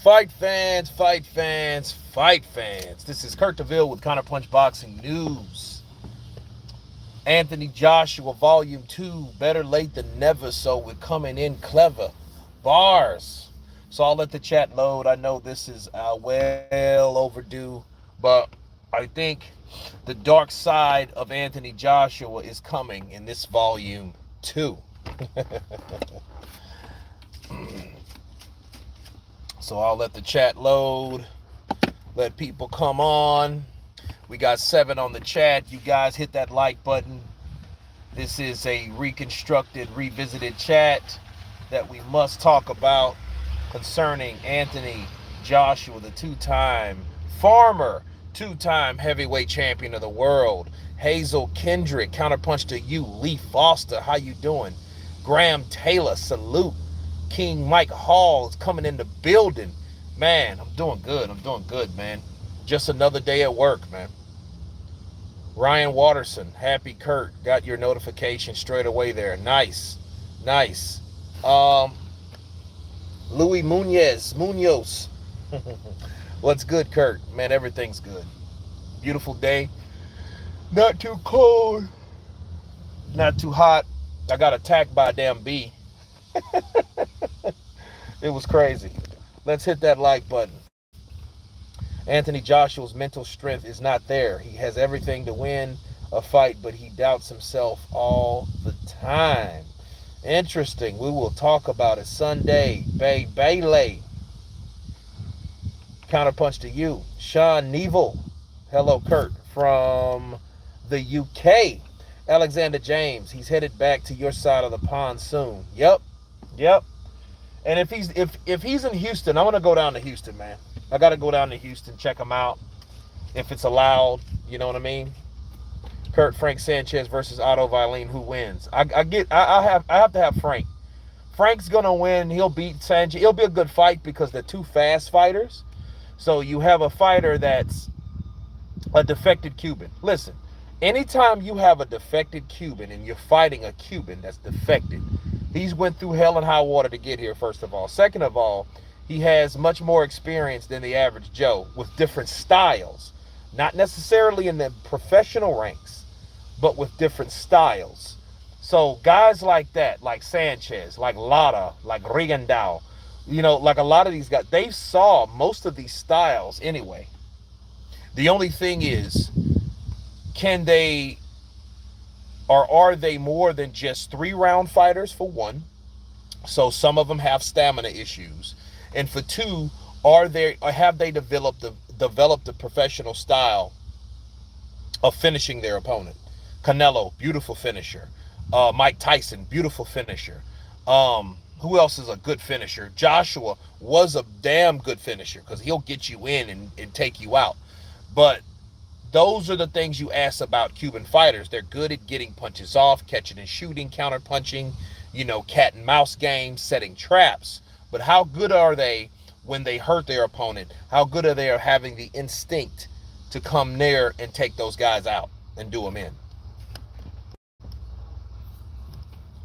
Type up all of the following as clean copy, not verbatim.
Fight fans, fight fans, fight fans. This is Kurt DeVille with Counterpunch Boxing News. Anthony Joshua, Volume 2, better late than never, so we're coming in clever. Bars. So I'll let the chat load. I know this is well overdue, but I think the dark side of Anthony Joshua is coming in this Volume 2. So I'll let the chat load, let people come on. We got 7 on the chat. You guys hit that like button. This is a reconstructed, revisited chat that we must talk about concerning Anthony Joshua, the two-time farmer, two-time heavyweight champion of the world. Hazel Kendrick, counterpunch to you. Lee Foster, how you doing? Graham Taylor, salute. King Mike Hall is coming in the building. Man, I'm doing good, man. Just another day at work, man. Ryan Watterson, happy Kurt. Got your notification straight away there. Nice. Louis Munoz. What's good, Kurt? Man, everything's good. Beautiful day. Not too cold. Not too hot. I got attacked by a damn bee. It was crazy. Let's hit that like button. Anthony Joshua's mental strength is not there. He has everything to win a fight, but he doubts himself all the time. Interesting. We will talk about it Sunday. Bailey. Counterpunch to you. Sean Neville. Hello, Kurt, from the UK. Alexander James. He's headed back to your side of the pond soon. Yep. And if he's in Houston, I'm gonna go down to Houston, man. I gotta go down to Houston, check him out. If it's allowed, you know what I mean? Kurt, Frank Sanchez versus Otto Violin, who wins? I have to have Frank. Frank's gonna win. He'll beat Sanchez. It'll be a good fight because they're two fast fighters. So you have a fighter that's a defected Cuban. Listen, anytime you have a defected Cuban and you're fighting a Cuban that's defected, he's went through hell and high water to get here, first of all. Second of all, he has much more experience than the average Joe with different styles. Not necessarily in the professional ranks, but with different styles. So guys like that, like Sanchez, like Lara, like Rigondeaux, like a lot of these guys, they saw most of these styles anyway. The only thing is, can they, or are they more than just 3-round fighters, for one? So some of them have stamina issues. And for two, have they developed a professional style of finishing their opponent? Canelo, beautiful finisher. Mike Tyson, beautiful finisher. Who else is a good finisher? Joshua was a damn good finisher because he'll get you in and take you out. But those are the things you ask about Cuban fighters. They're good at getting punches off, catching and shooting, counter punching, cat and mouse games, setting traps. But how good are they when they hurt their opponent? How good are they at having the instinct to come near and take those guys out and do them in?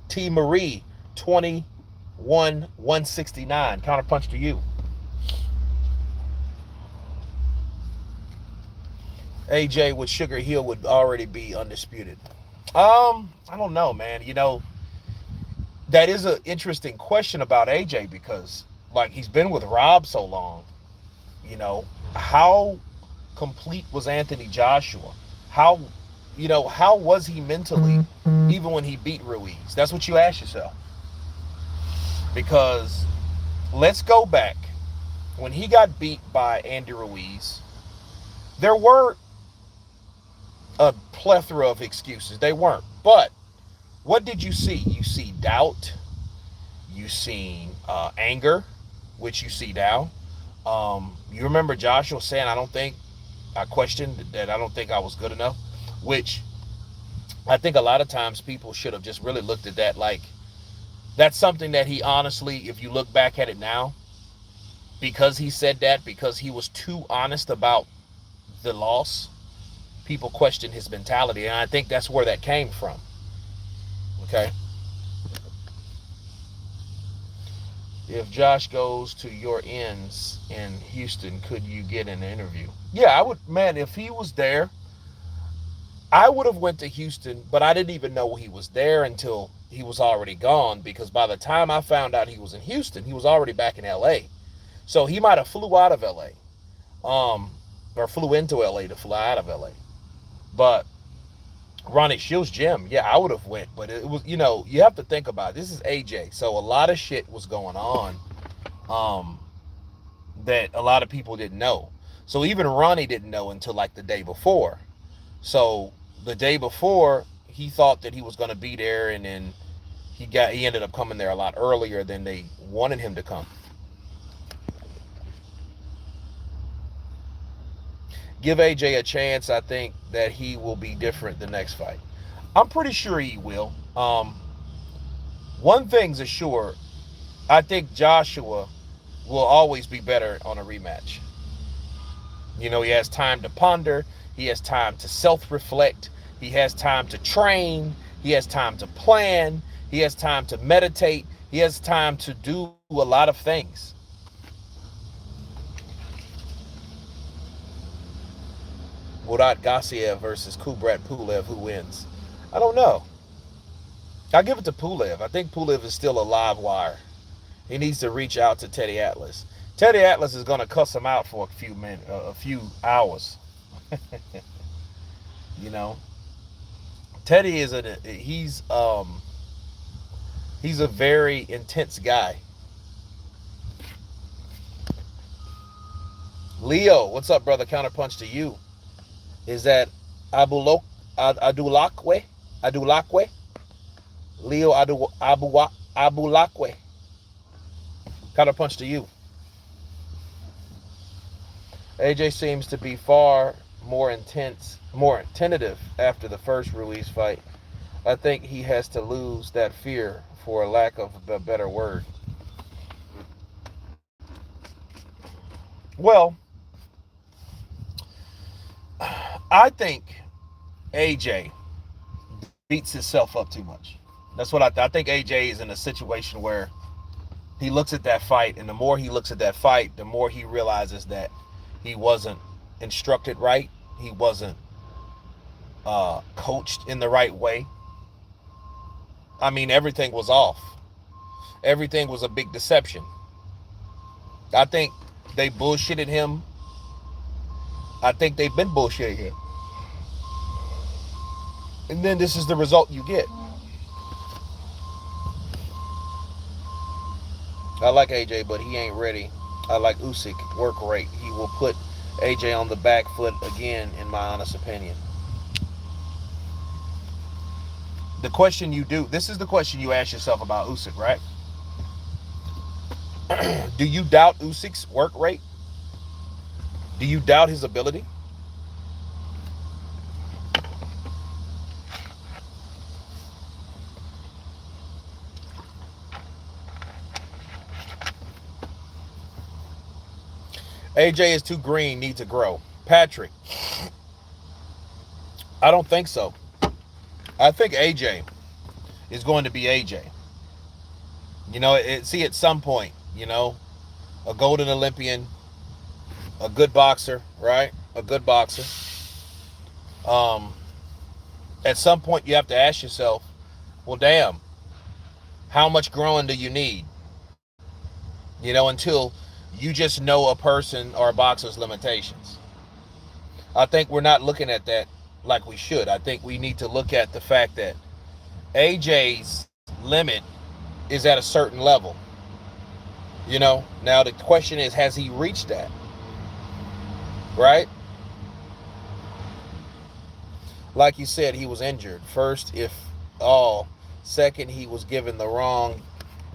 T. Marie, 21-169. Counterpunch to you. AJ with Sugar Hill would already be undisputed. I don't know, man. That is an interesting question about AJ because, he's been with Rob so long. How complete was Anthony Joshua? How was he mentally, even when he beat Ruiz? That's what you ask yourself. Because let's go back. When he got beat by Andy Ruiz, there were a plethora of excuses. They weren't. But what did you see? You see doubt. You see anger, which you see now. You remember Joshua saying, I don't think I was good enough, which I think a lot of times people should have just really looked at that like that's something that he honestly, if you look back at it now, because he said that, because he was too honest about the loss, people questioned his mentality. And I think that's where that came from. Okay. If Josh goes to your ends in Houston, could you get an interview? Yeah, I would, man. If he was there, I would have went to Houston, but I didn't even know he was there until he was already gone, because by the time I found out he was in Houston, he was already back in LA. So he might have flew out of LA, or flew into LA to fly out of LA. But Ronnie Shields gym, yeah, I would have went, but it was, you have to think about it. This is AJ, so a lot of shit was going on, um, that a lot of people didn't know. So even Ronnie didn't know until like the day before. So the day before, he thought that he was going to be there, and then he ended up coming there a lot earlier than they wanted him to come. Give AJ a chance. I think that he will be different the next fight. I'm pretty sure he will. One thing's a sure. I think Joshua will always be better on a rematch. He has time to ponder. He has time to self-reflect. He has time to train. He has time to plan. He has time to meditate. He has time to do a lot of things. Murat Gassiev versus Kubrat Pulev, who wins? I don't know. I'll give it to Pulev. I think Pulev is still a live wire. He needs to reach out to Teddy Atlas. Teddy Atlas is going to cuss him out for a few hours. you know, Teddy is he's a very intense guy. Leo, what's up, brother? Counterpunch to you. Is that Adulakwe? Adulakwe? Leo Abulakwe. Counterpunch to you. AJ seems to be far more intense, more tentative after the first Ruiz fight. I think he has to lose that fear, for a lack of a better word. Well, I think AJ beats himself up too much. That's what I think AJ is in a situation where he looks at that fight, and the more he looks at that fight, the more he realizes that he wasn't instructed right. He wasn't coached in the right way. I mean, everything was off. Everything was a big deception. I think they bullshitted him. I think they've been bullshitting him. And then this is the result you get. I like AJ, but he ain't ready. I like Usyk work rate. He will put AJ on the back foot again, in my honest opinion. The question this is the question you ask yourself about Usyk, right? Do you doubt Usyk's work rate? Do you doubt his ability? AJ is too green, need to grow. Patrick, I don't think so. I think AJ is going to be AJ. At some point, a golden Olympian, a good boxer, right? A good boxer. At some point, you have to ask yourself, well, damn, how much growing do you need? Until you just know a person or a boxer's limitations. I think we're not looking at that like we should. I think we need to look at the fact that AJ's limit is at a certain level. Now the question is, has he reached that? Right? Like you said, he was injured. First, if all. Second, he was given the wrong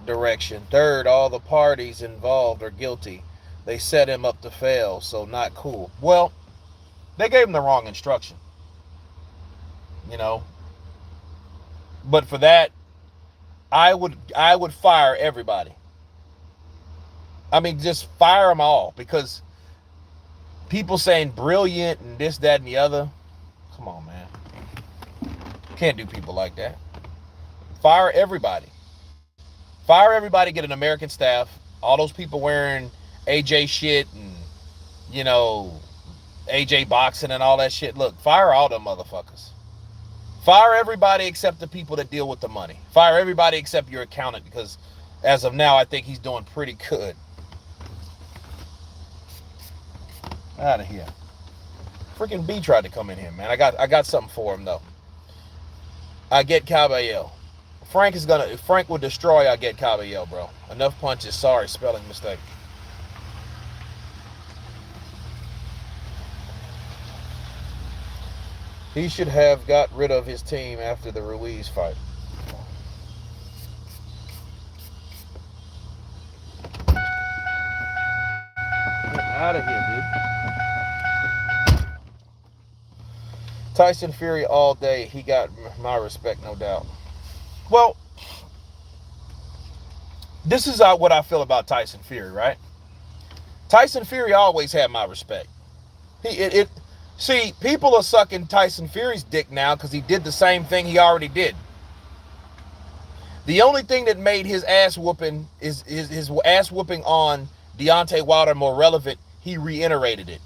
direction. Third, all the parties involved are guilty. They set him up to fail, so not cool. Well, they gave him the wrong instruction. But for that, I would fire everybody. I mean, just fire them all, because people saying brilliant and this, that, and the other. Come on, man. Can't do people like that. Fire everybody. Fire everybody, get an American staff, All those people wearing AJ shit and, you know, AJ boxing and all that shit. Look, fire all them motherfuckers. Fire everybody except the people that deal with the money. Fire everybody except your accountant, because as of now, I think he's doing pretty good. Out of here. Freaking B tried to come in here, man. I got something for him though. I get Caballero. Frank will destroy I get Caballero, bro. Enough punches. Sorry, spelling mistake. He should have got rid of his team after the Ruiz fight. Get out of here, dude. Tyson Fury all day. He got my respect, no doubt. Well, this is what I feel about Tyson Fury, right? Tyson Fury always had my respect. See, people are sucking Tyson Fury's dick now because he did the same thing he already did. The only thing that made his ass whooping is his ass whooping on Deontay Wilder more relevant. He reiterated it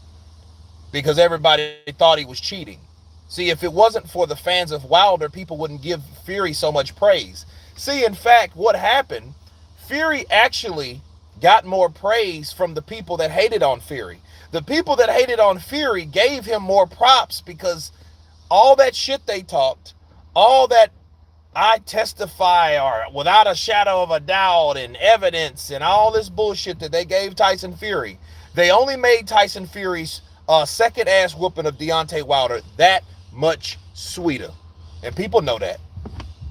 because everybody thought he was cheating. See, if it wasn't for the fans of Wilder, people wouldn't give Fury so much praise. See, in fact, what happened, Fury actually got more praise from the people that hated on Fury. The people that hated on Fury gave him more props because all that shit they talked, all that I testify or without a shadow of a doubt and evidence and all this bullshit that they gave Tyson Fury, they only made Tyson Fury's second ass whooping of Deontay Wilder that much sweeter. And people know that.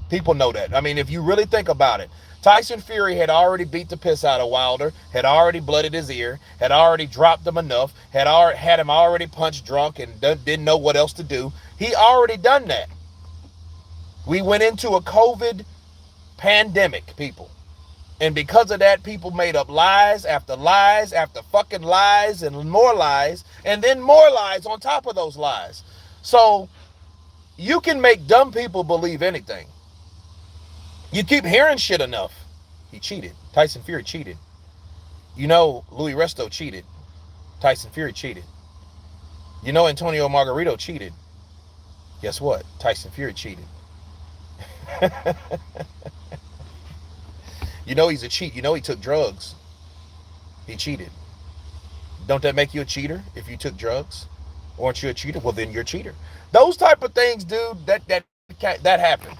People know that. I mean, if you really think about it, Tyson Fury had already beat the piss out of Wilder, had already blooded his ear, had already dropped him enough, had him already punched drunk and didn't know what else to do. He already done that. We went into a COVID pandemic, people. And because of that, people made up lies after fucking lies and then more lies on top of those lies. So you can make dumb people believe anything. You keep hearing shit enough. He cheated. Tyson Fury cheated. You know, Louis Resto cheated. Tyson Fury cheated. You know, Antonio Margarito cheated. Guess what? Tyson Fury cheated. You know he's a cheat. You know he took drugs. He cheated. Don't that make you a cheater if you took drugs? Aren't you a cheater? Well, then you're a cheater. Those type of things, dude, that happened.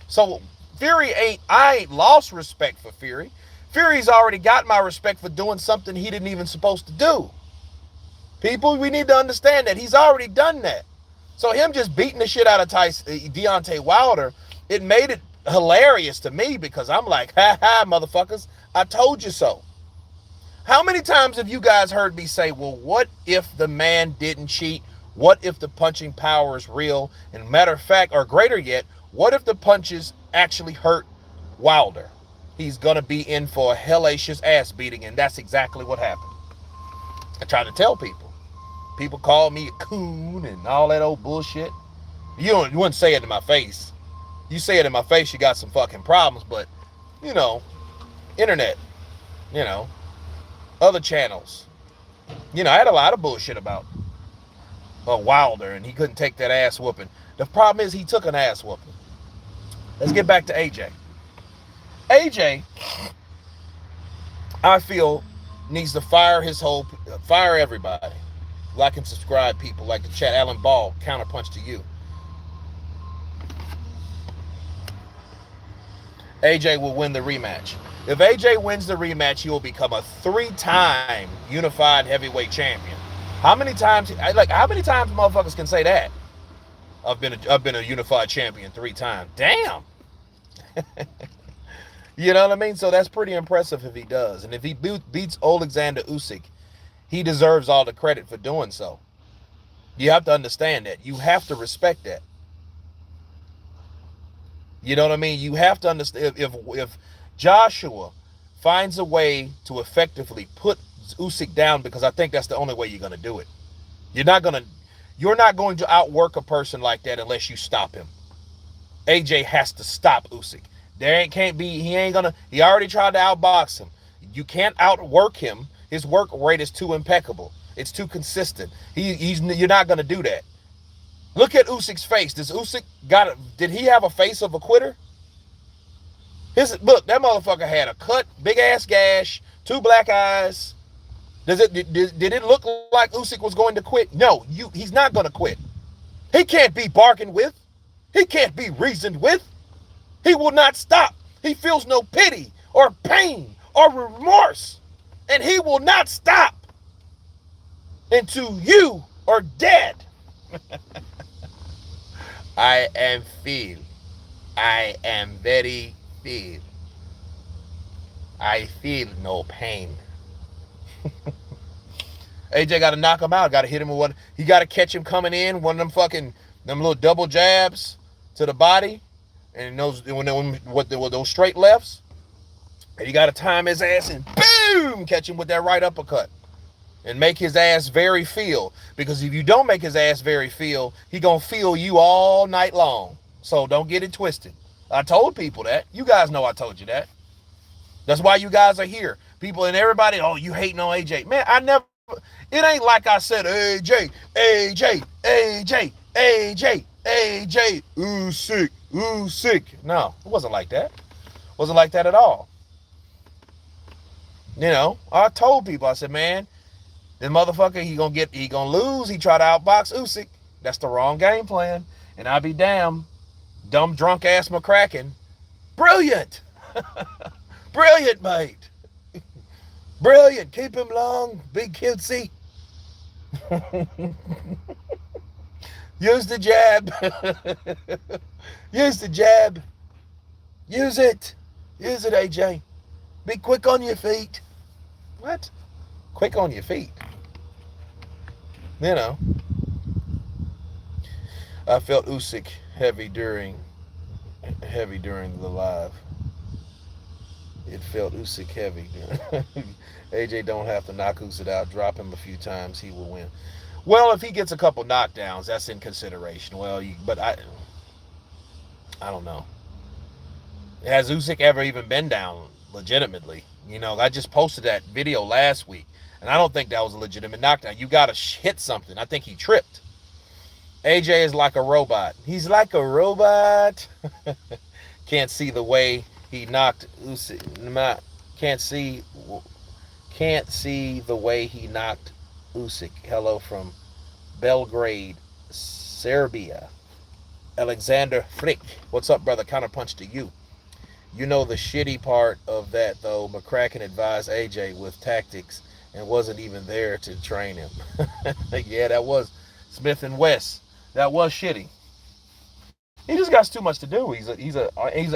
So I ain't lost respect for Fury. Fury's already got my respect for doing something he didn't even supposed to do. People, we need to understand that he's already done that. So him just beating the shit out of Deontay Wilder, it made it hilarious to me because I'm like, ha ha, motherfuckers, I told you so. How many times have you guys heard me say, well, what if the man didn't cheat? What if the punching power is real? And matter of fact, or greater yet, what if the punches actually hurt Wilder? He's going to be in for a hellacious ass beating, and that's exactly what happened. I try to tell people. People call me a coon and all that old bullshit. You wouldn't say it in my face. You say it in my face, you got some fucking problems, but, you know, internet, you know, other channels. You know, I had a lot of bullshit about Wilder, and he couldn't take that ass whooping. The problem is he took an ass whooping. Let's get back to AJ. AJ, I feel, needs to fire everybody. Like and subscribe, people. Like the chat. Alan Ball, counterpunch to you. AJ will win the rematch. If AJ wins the rematch, he will become a 3-time unified heavyweight champion. How many times motherfuckers can say that? I've been a unified champion 3 times. Damn. You know what I mean? So that's pretty impressive if he does. And if he beats Alexander Usyk, he deserves all the credit for doing so. You have to understand that. You have to respect that. You know what I mean? You have to understand if Joshua finds a way to effectively put Usyk down, because I think that's the only way you're going to do it. You're not going to outwork a person like that unless you stop him. AJ has to stop Usyk. He already tried to outbox him. You can't outwork him. His work rate is too impeccable. It's too consistent. You're not going to do that. Look at Usyk's face. Did he have a face of a quitter? Look, that motherfucker had a cut, big ass gash, two black eyes. Did it look like Usyk was going to quit? No, he's not going to quit. He can't be bargained with. He can't be reasoned with. He will not stop. He feels no pity or pain or remorse. And he will not stop until you are dead. I am very feel. I feel no pain. AJ got to knock him out. Got to hit him with one. He got to catch him coming in. One of them little double jabs to the body. And those straight lefts. And you got to time his ass and boom, catch him with that right uppercut. And make his ass very feel. Because if you don't make his ass very feel, he going to feel you all night long. So don't get it twisted. I told people that. You guys know I told you that. That's why you guys are here. People and everybody, oh, you hating on AJ. Man, it ain't like I said, AJ, Usyk. No, it wasn't like that. It wasn't like that at all. You know, I told people, I said, man, this motherfucker, he gonna lose. He try to outbox Usyk. That's the wrong game plan. And I'll be damned, dumb, drunk ass McCracken. Brilliant. Brilliant, mate. Brilliant. Keep him long. Big cutesy. Use the jab. Use the jab. Use it. Use it, AJ. Be quick on your feet. What? Quick on your feet. You know. I felt Usyk heavy during the live. It felt Usyk heavy. AJ don't have to knock Usyk out. Drop him a few times, he will win. Well, if he gets a couple knockdowns, that's in consideration. Well, but I don't know. Has Usyk ever even been down legitimately? You know, I just posted that video last week, and I don't think that was a legitimate knockdown. You got to hit something. I think he tripped. AJ is like a robot. He's like a robot. Can't see the way he knocked Usyk. Can't see the way he knocked Usyk. Hello from Belgrade, Serbia. Alexander Frick. What's up, brother? Counterpunch to you. You know the shitty part of that, though. McCracken advised AJ with tactics and wasn't even there to train him. Yeah, that was Smith and West. That was shitty. He just got too much to do. He's an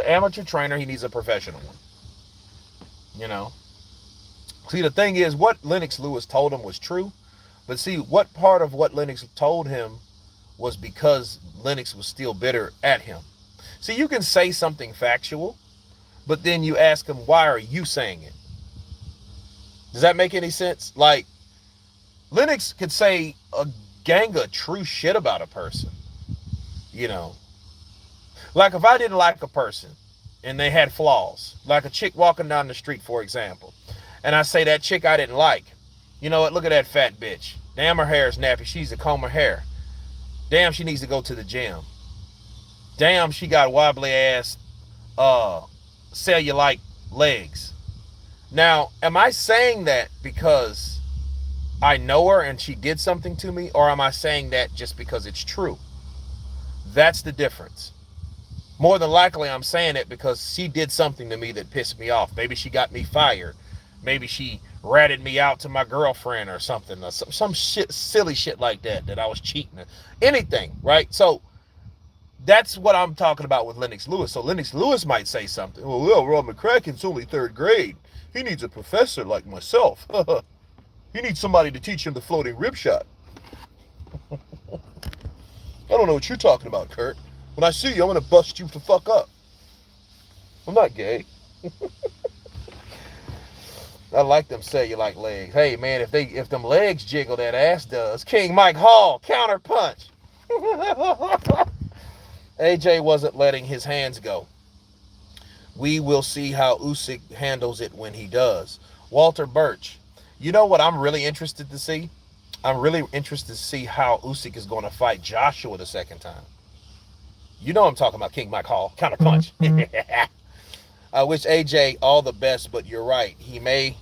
amateur trainer. He needs a professional one. You know. See, the thing is, what Lennox Lewis told him was true. But see, what part of what Lennox told him was because Lennox was still bitter at him. See, you can say something factual, but then you ask him, why are you saying it? Does that make any sense? Like, Lennox could say a gang of true shit about a person. You know. Like if I didn't like a person and they had flaws, like a chick walking down the street, for example, and I say that chick I didn't like, you know what, look at that fat bitch. Damn, her hair is nappy. She needs to comb her hair. Damn, she needs to go to the gym. Damn, she got wobbly ass cellulite legs. Now, am I saying that because I know her and she did something to me, or am I saying that just because it's true? That's the difference. More than likely, I'm saying it because she did something to me that pissed me off. Maybe she got me fired. Maybe she ratted me out to my girlfriend or something. Or some shit, silly shit like that I was cheating. Anything, right? So that's what I'm talking about with Lennox Lewis. So Lennox Lewis might say something. Well, Rob McCracken's only third grade. He needs a professor like myself. He needs somebody to teach him the floating rib shot. I don't know what you're talking about, Kurt. When I see you, I'm going to bust you the fuck up. I'm not gay. I like them cellulite legs. Hey, man, if them legs jiggle, that ass does. King Mike Hall, counter punch. AJ wasn't letting his hands go. We will see how Usyk handles it when he does. Walter Birch. You know what I'm really interested to see? I'm really interested to see how Usyk is going to fight Joshua the second time. You know I'm talking about King Mike Hall. Counter punch. I wish AJ all the best, but you're right. He may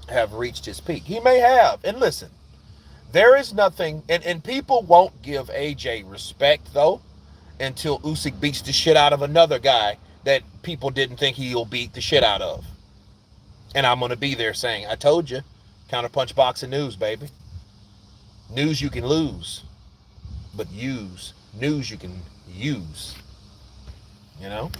have reached his peak. He may have. And listen, there is nothing, and people won't give AJ respect, though, until Usyk beats the shit out of another guy that people didn't think he'll beat the shit out of. And I'm going to be there saying, I told you, counterpunch boxing news, baby. News you can lose, but use. News you can use. You know?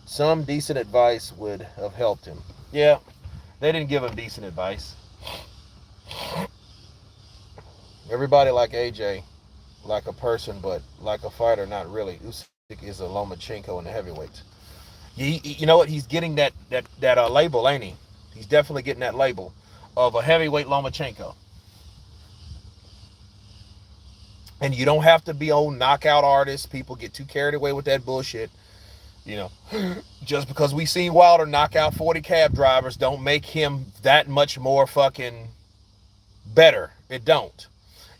Some decent advice would have helped him. Yeah, they didn't give him decent advice. Everybody like AJ, like a person, but like a fighter, not really. Usyk is a Lomachenko in the heavyweights. You know what? He's getting that label, ain't he? He's definitely getting that label of a heavyweight Lomachenko. And you don't have to be old knockout artists. People get too carried away with that bullshit. You know, just because we seen Wilder knock out 40 cab drivers don't make him that much more fucking better. It don't.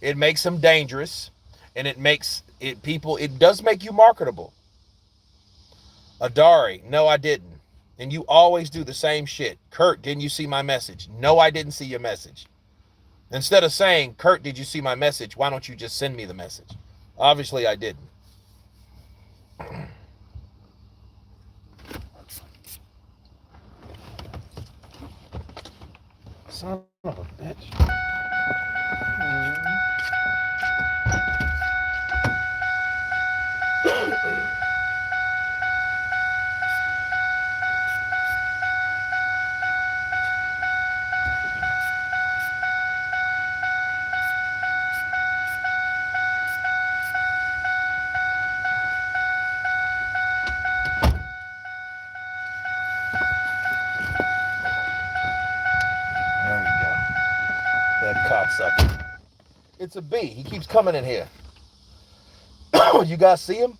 It makes him dangerous, and it does make you marketable. Adari, no, I didn't. And you always do the same shit. Kurt, didn't you see my message? No, I didn't see your message. Instead of saying, Kurt, did you see my message? Why don't you just send me the message? Obviously, I didn't. Son of a bitch. Cocksucker. It's a B. He keeps coming in here. You guys see him?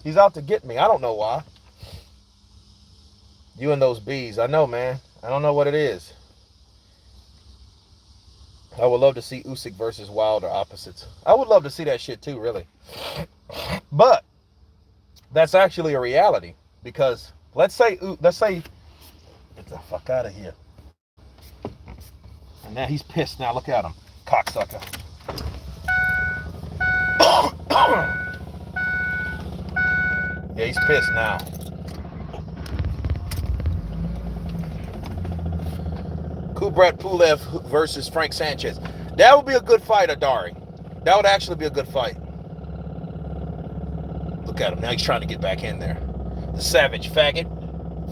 He's out to get me. I don't know why. You and those bees. I know, man. I don't know what it is. I would love to see Usyk versus Wilder opposites. I would love to see that shit too, really. But that's actually a reality, because let's say get the fuck out of here. And now he's pissed. Now look at him, cocksucker. Yeah, he's pissed now. Kubrat Pulev versus Frank Sanchez. That would be a good fight, Adari. That would actually be a good fight. Look at him. Now he's trying to get back in there. The savage faggot.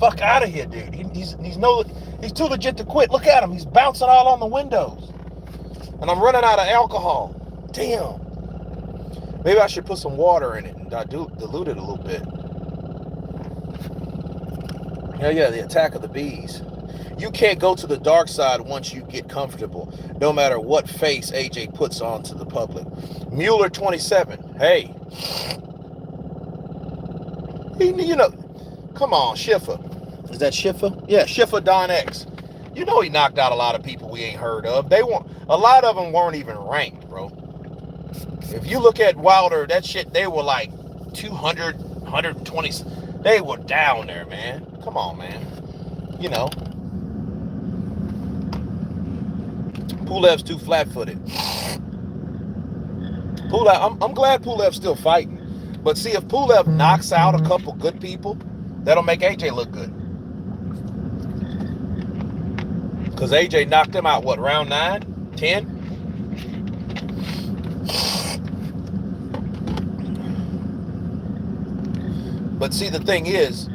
Fuck out of here, dude. He's too legit to quit. Look at him. He's bouncing all on the windows. And I'm running out of alcohol. Damn. Maybe I should put some water in it and dilute it a little bit. Yeah, the attack of the bees. You can't go to the dark side once you get comfortable, no matter what face AJ puts on to the public. Mueller 27. Hey. Come on, Schiffer. Is that Schiffer? Yeah, Schiffer Don X. You know he knocked out a lot of people we ain't heard of. A lot of them weren't even ranked, bro. If you look at Wilder, that shit, they were like 200, 120. They were down there, man. Come on, man. You know. Pulev's too flat-footed. I'm glad Pulev's still fighting. But see, if Pulev knocks out a couple good people, that'll make AJ look good. Because AJ knocked him out, what, round 9? 10? But see, the thing is,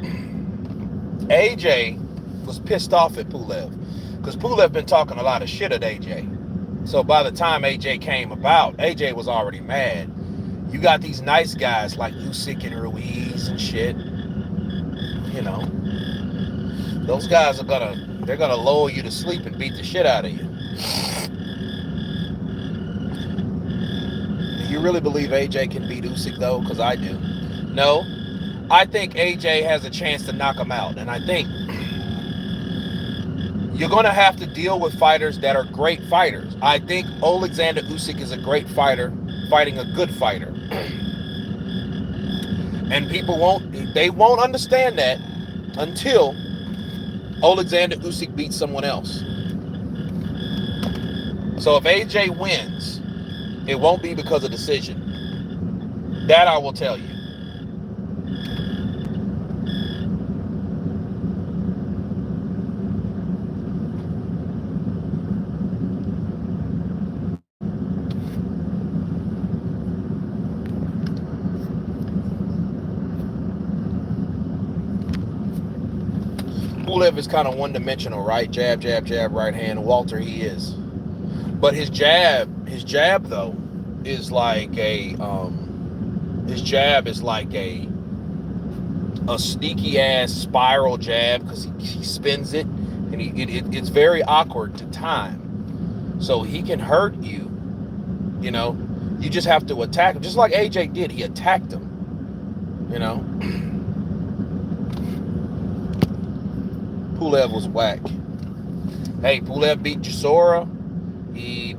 AJ was pissed off at Pulev. Because Pulev been talking a lot of shit at AJ. So by the time AJ came about, AJ was already mad. You got these nice guys like Usyk and Ruiz and shit. You know. Those guys they're gonna lull you to sleep and beat the shit out of you. Do you really believe AJ can beat Usyk though? Because I do. No. I think AJ has a chance to knock him out. And I think you're going to have to deal with fighters that are great fighters. I think Alexander Usyk is a great fighter, fighting a good fighter. And people won't understand that until Alexander Usyk beats someone else. So if AJ wins, it won't be because of decision. That I will tell you. Pulev is kind of one-dimensional, right? Jab, jab, jab, right hand. Walter, he is. But his jab though, is like a sneaky ass spiral jab because he spins it, and it's very awkward to time. So he can hurt you. You know, you just have to attack him, just like AJ did. He attacked him. You know, Pulev was whack. Hey, Pulev beat Chisora. He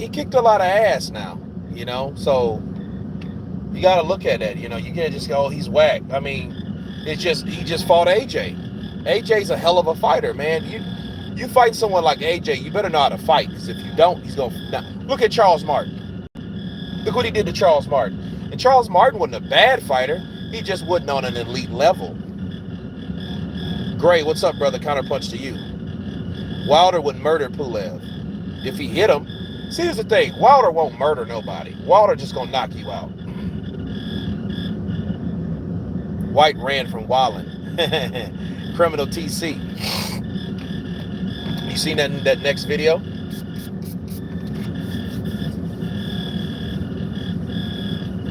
kicked a lot of ass now, you know, so you got to look at that, you know, you can't just go, oh, he's whack. I mean, he just fought AJ. AJ's a hell of a fighter, man. You fight someone like AJ, you better know how to fight, because if you don't, he's going to, look at Charles Martin. Look what he did to Charles Martin. And Charles Martin wasn't a bad fighter, he just wasn't on an elite level. Gray, what's up, brother? Counterpunch to you. Wilder would murder Pulev if he hit him. See, here's the thing. Wilder won't murder nobody. Wilder just going to knock you out. White ran from Wallen. Criminal TC. You seen that next video?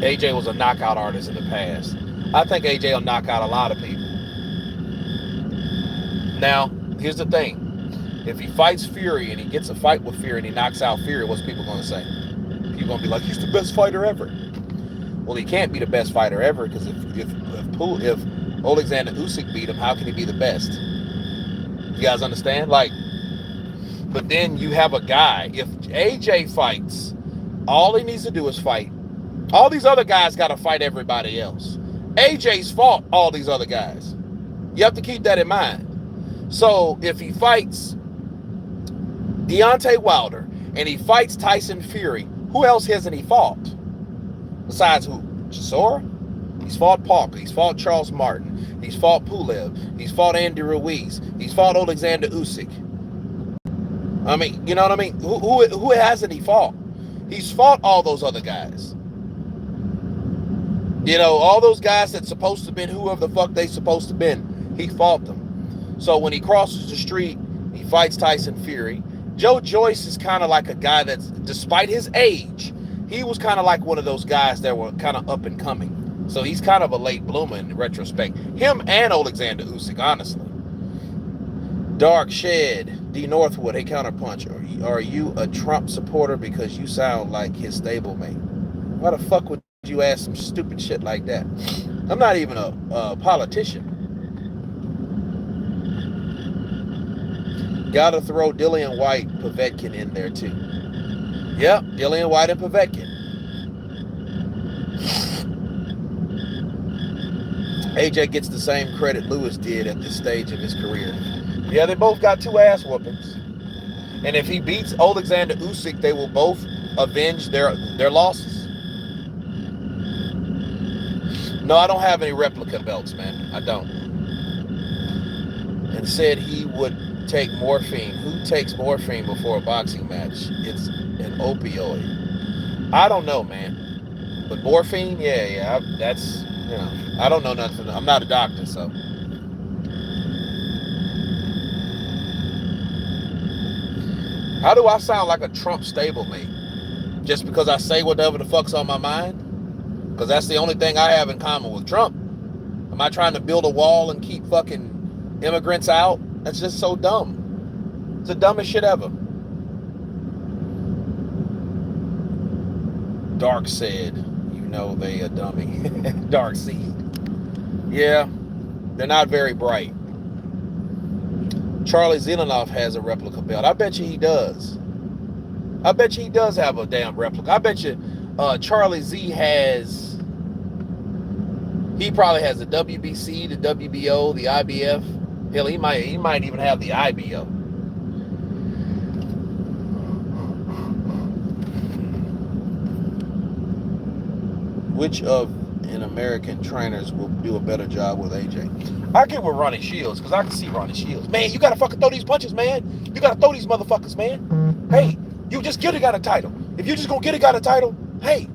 AJ was a knockout artist in the past. I think AJ will knock out a lot of people. Now, here's the thing. If he fights Fury and he gets a fight with Fury and he knocks out Fury, what's people going to say? People going to be like, he's the best fighter ever. Well, he can't be the best fighter ever, because if Alexander Usyk beat him, how can he be the best? You guys understand? Like, but then you have a guy. If AJ fights, all he needs to do is fight. All these other guys got to fight everybody else. AJ's fought all these other guys. You have to keep that in mind. So if he fights Deontay Wilder and he fights Tyson Fury, who else hasn't he fought? Besides who? Chisora? He's fought Parker. He's fought Charles Martin. He's fought Pulev. He's fought Andy Ruiz. He's fought Alexander Usyk. I mean, you know what I mean? Who hasn't he fought? He's fought all those other guys. You know, all those guys that's supposed to been whoever the fuck they supposed to been, he fought them. So when he crosses the street, he fights Tyson Fury. Joe Joyce is kind of like a guy that's, despite his age, he was kind of like one of those guys that were kind of up and coming. So he's kind of a late bloomer in retrospect. Him and Alexander Usyk, honestly. Dark Shed, D. Northwood, hey, Counterpunch. Are you a Trump supporter because you sound like his stablemate? Why the fuck would you ask some stupid shit like that? I'm not even a politician. Gotta throw Dillian White, Povetkin in there too. Yep, Dillian White and Povetkin. AJ gets the same credit Lewis did at this stage of his career. Yeah, they both got 2 ass whoopings. And if he beats Alexander Usyk, they will both avenge their losses. No, I don't have any replica belts, man. I don't. And said he would take morphine. Who takes morphine before a boxing match? It's an opioid. I don't know, man. But morphine, yeah, that's, you know, I don't know nothing. I'm not a doctor, so. How do I sound like a Trump stablemate? Just because I say whatever the fuck's on my mind? Because that's the only thing I have in common with Trump. Am I trying to build a wall and keep fucking immigrants out? That's just so dumb. It's the dumbest shit ever. Dark said, you know they a dummy. Darkside. Yeah, they're not very bright. Charlie Zelenoff has a replica belt. I bet you he does. I bet you he does have a damn replica. I bet you Charlie Z has. He probably has the WBC, the WBO, the IBF. Hell, he might even have the IBO. Which of an American trainers will do a better job with AJ? I get with Ronnie Shields because I can see Ronnie Shields. Man, you gotta fucking throw these punches, man. You gotta throw these motherfuckers, man. Hey, you just get a guy a title. If you just gonna get a guy a title, hey,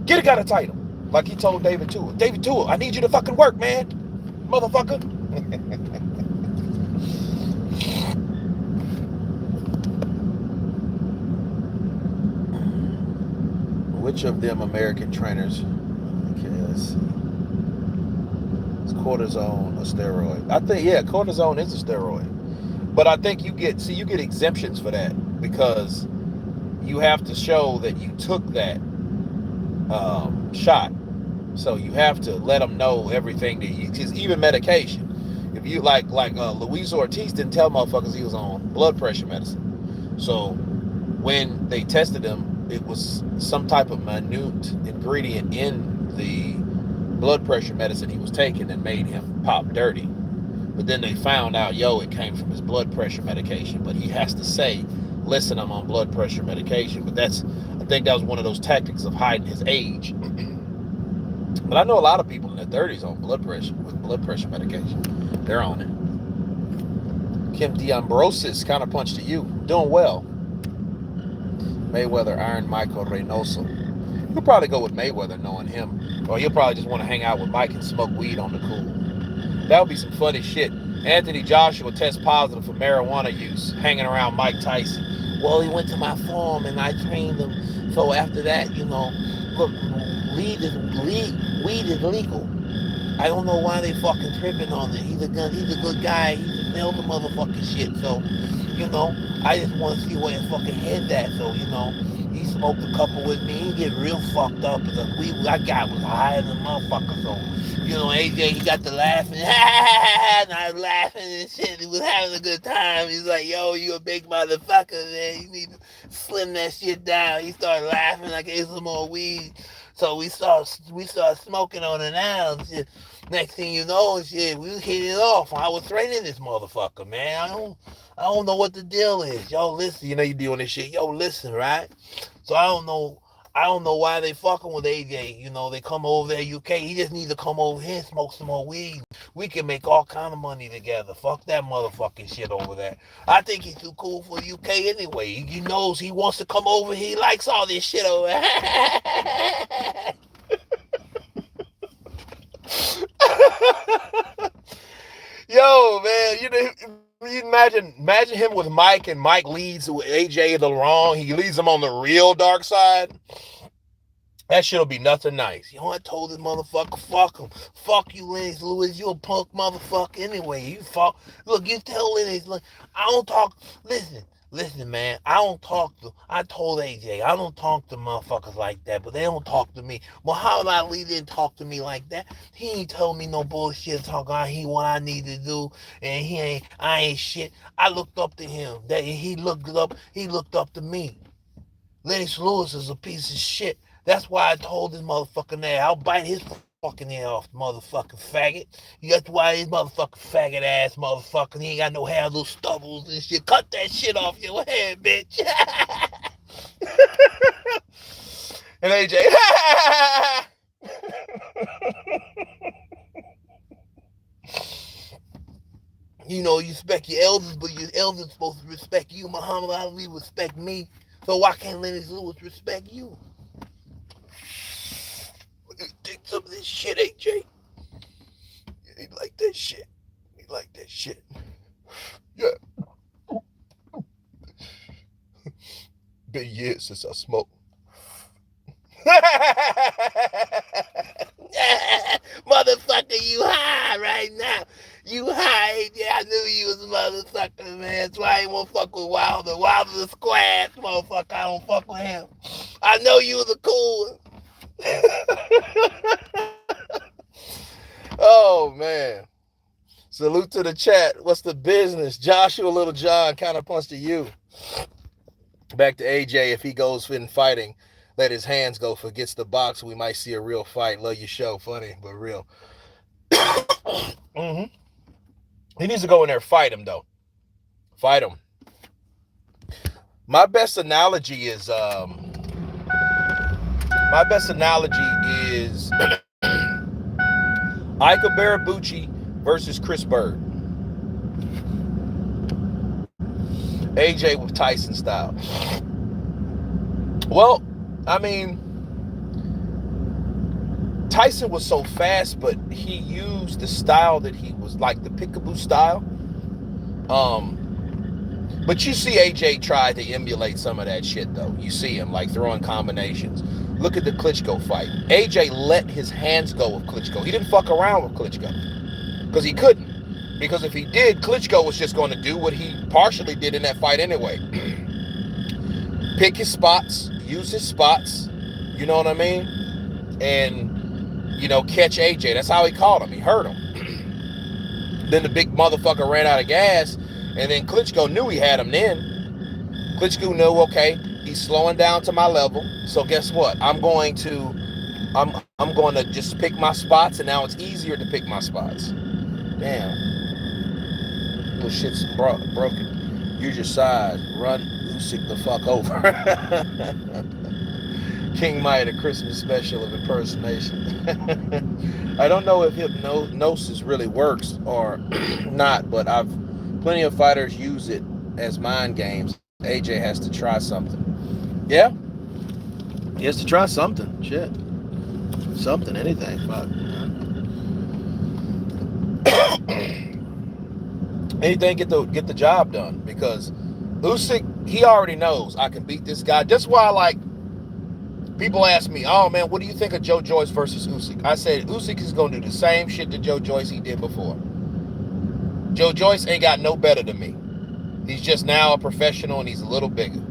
get a guy a title. Like he told David Tua. David Tua, I need you to fucking work, man. Motherfucker. Which of them American trainers? Okay, let's see. Is cortisone a steroid? I think cortisone is a steroid. But I think you get exemptions for that because you have to show that you took that shot. So you have to let them know everything that you, because even medication. If you like Luis Ortiz didn't tell motherfuckers he was on blood pressure medicine. So when they tested him, it was some type of minute ingredient in the blood pressure medicine he was taking that made him pop dirty. But then they found out, it came from his blood pressure medication. But he has to say, listen, I'm on blood pressure medication. But I think that was one of those tactics of hiding his age. But I know a lot of people in their 30s on blood pressure medication. They're on it. Kim D'Ambrosis, counterpunch to you. Doing well. Mayweather, Iron Michael Reynoso. He'll probably go with Mayweather knowing him. Or he'll probably just want to hang out with Mike and smoke weed on the cool. That would be some funny shit. Anthony Joshua tests positive for marijuana use, hanging around Mike Tyson. Well, he went to my farm and I trained him. So after that, look, weed is legal. I don't know why they fucking tripping on it. He's a good guy. He's a nailed the motherfucking shit. So, I just want to see where his fucking head's at. So, he smoked a couple with me. He get real fucked up. The weed I got was higher than a motherfucker. So, AJ, he got the laughing. And I was laughing and shit. He was having a good time. He's like, yo, you a big motherfucker, man. You need to slim that shit down. He started laughing like I ate some more weed. So we start smoking on it now. Shit. Next thing you know, shit, we hit it off. I was training this motherfucker, man. I don't know what the deal is. Yo, listen, you doing this shit. Yo, listen, right? So I don't know why they fucking with AJ. They come over there, UK. He just needs to come over here and smoke some more weed. We can make all kind of money together. Fuck that motherfucking shit over there. I think he's too cool for the UK anyway. He knows he wants to come over. He likes all this shit over there. Yo, man, you imagine him with Mike, and Mike leads AJ the wrong. He leads him on the real dark side. That shit'll be nothing nice. I told this motherfucker, fuck him. Fuck you, Lennox Lewis. You a punk motherfucker anyway. You fuck. Look, you tell Lennox, I don't talk. Listen, man. I told AJ, I don't talk to motherfuckers like that, but they don't talk to me. Muhammad Ali didn't talk to me like that. He ain't told me no bullshit talk about what I need to do, and I ain't shit. I looked up to him. He looked up to me. Lennox Lewis is a piece of shit. That's why I told this motherfucker that I'll bite his fucking ear off, motherfucking faggot. That's why this motherfucking faggot ass motherfucker, he ain't got no hair, little stubbles and shit. Cut that shit off your head, bitch. And AJ, you respect your elders, but your elders supposed to respect you. Muhammad Ali respect me. So why can't Lennox Lewis respect you? You take some of this shit, AJ. He like that shit. Yeah. Been years since I smoked. Motherfucker, you high right now. You high, AJ. I knew you was a motherfucker, man. That's why I ain't want to fuck with Wilder. Wilder's a squash, motherfucker. I don't fuck with him. I know you was a cool one. Oh man. Salute to the chat. What's the business? Joshua Little John kind of punched to you. Back to AJ. If he goes in fighting, let his hands go. Forgets the box. We might see a real fight. Love your show. Funny, but real. Mm-hmm. He needs to go in there and fight him, though. Fight him. My best analogy is Ika Barabucci versus Chris Bird. AJ with Tyson style. Well, I mean, Tyson was so fast, but he used the style that he was like the peekaboo style. But you see AJ try to emulate some of that shit, though. You see him like throwing combinations. Look at the Klitschko fight. AJ let his hands go with Klitschko. He didn't fuck around with Klitschko because he couldn't. Because if he did, Klitschko was just going to do what he partially did in that fight anyway. Pick his spots, use his spots, you know what I mean? And, catch AJ. That's how he caught him. He hurt him. Then the big motherfucker ran out of gas, and then Klitschko knew he had him then. Klitschko knew, okay, he's slowing down to my level, so guess what? I'm going to just pick my spots, and now it's easier to pick my spots. Damn. Little shit's broken. Use your size. Run Usyk the fuck over. King Maya, the Christmas special of impersonation. I don't know if hypnosis really works or not, but plenty of fighters use it as mind games. AJ has to try something. Yeah, he has to try something. Shit, something, anything. Fuck. Anything get the job done, because Usyk, he already knows I can beat this guy. That's why people ask me, oh man, what do you think of Joe Joyce versus Usyk? I said Usyk is gonna do the same shit to Joe Joyce he did before. Joe Joyce ain't got no better than me. He's just now a professional and he's a little bigger.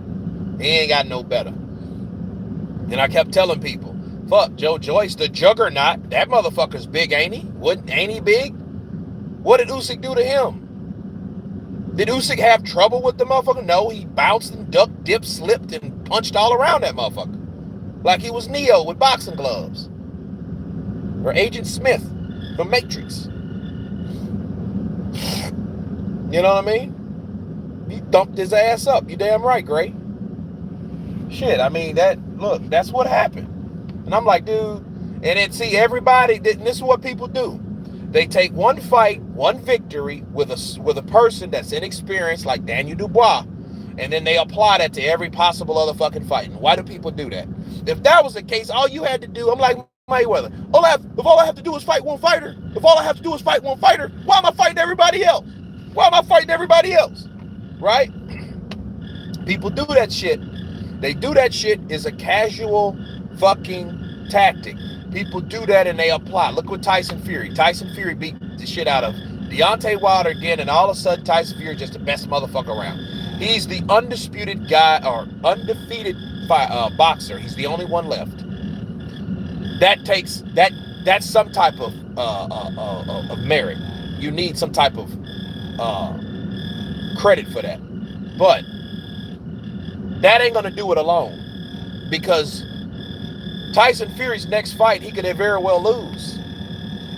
He ain't got no better. And I kept telling people, fuck, Joe Joyce, the juggernaut, that motherfucker's big, ain't he? Ain't he big? What did Usyk do to him? Did Usyk have trouble with the motherfucker? No, he bounced and ducked, dipped, slipped, and punched all around that motherfucker. Like he was Neo with boxing gloves. Or Agent Smith from Matrix. You know what I mean? He thumped his ass up. You damn right, Gray. Shit, I mean, that's what happened. And I'm like, dude, and then see, everybody, this is what people do. They take one fight, one victory with a person that's inexperienced, like Daniel Dubois, and then they apply that to every possible other fucking fight. And why do people do that? If that was the case, all you had to do, I'm like Mayweather, if all I have to do is fight one fighter, why am I fighting everybody else? Right? People do that shit. They do that shit as a casual fucking tactic. People do that and they apply. Look what Tyson Fury. Tyson Fury beat the shit out of Deontay Wilder again, and all of a sudden Tyson Fury is just the best motherfucker around. He's the undisputed guy, or undefeated boxer. He's the only one left. That's some type of merit. You need some type of credit for that. But that ain't gonna do it alone, because Tyson Fury's next fight, he could very well lose.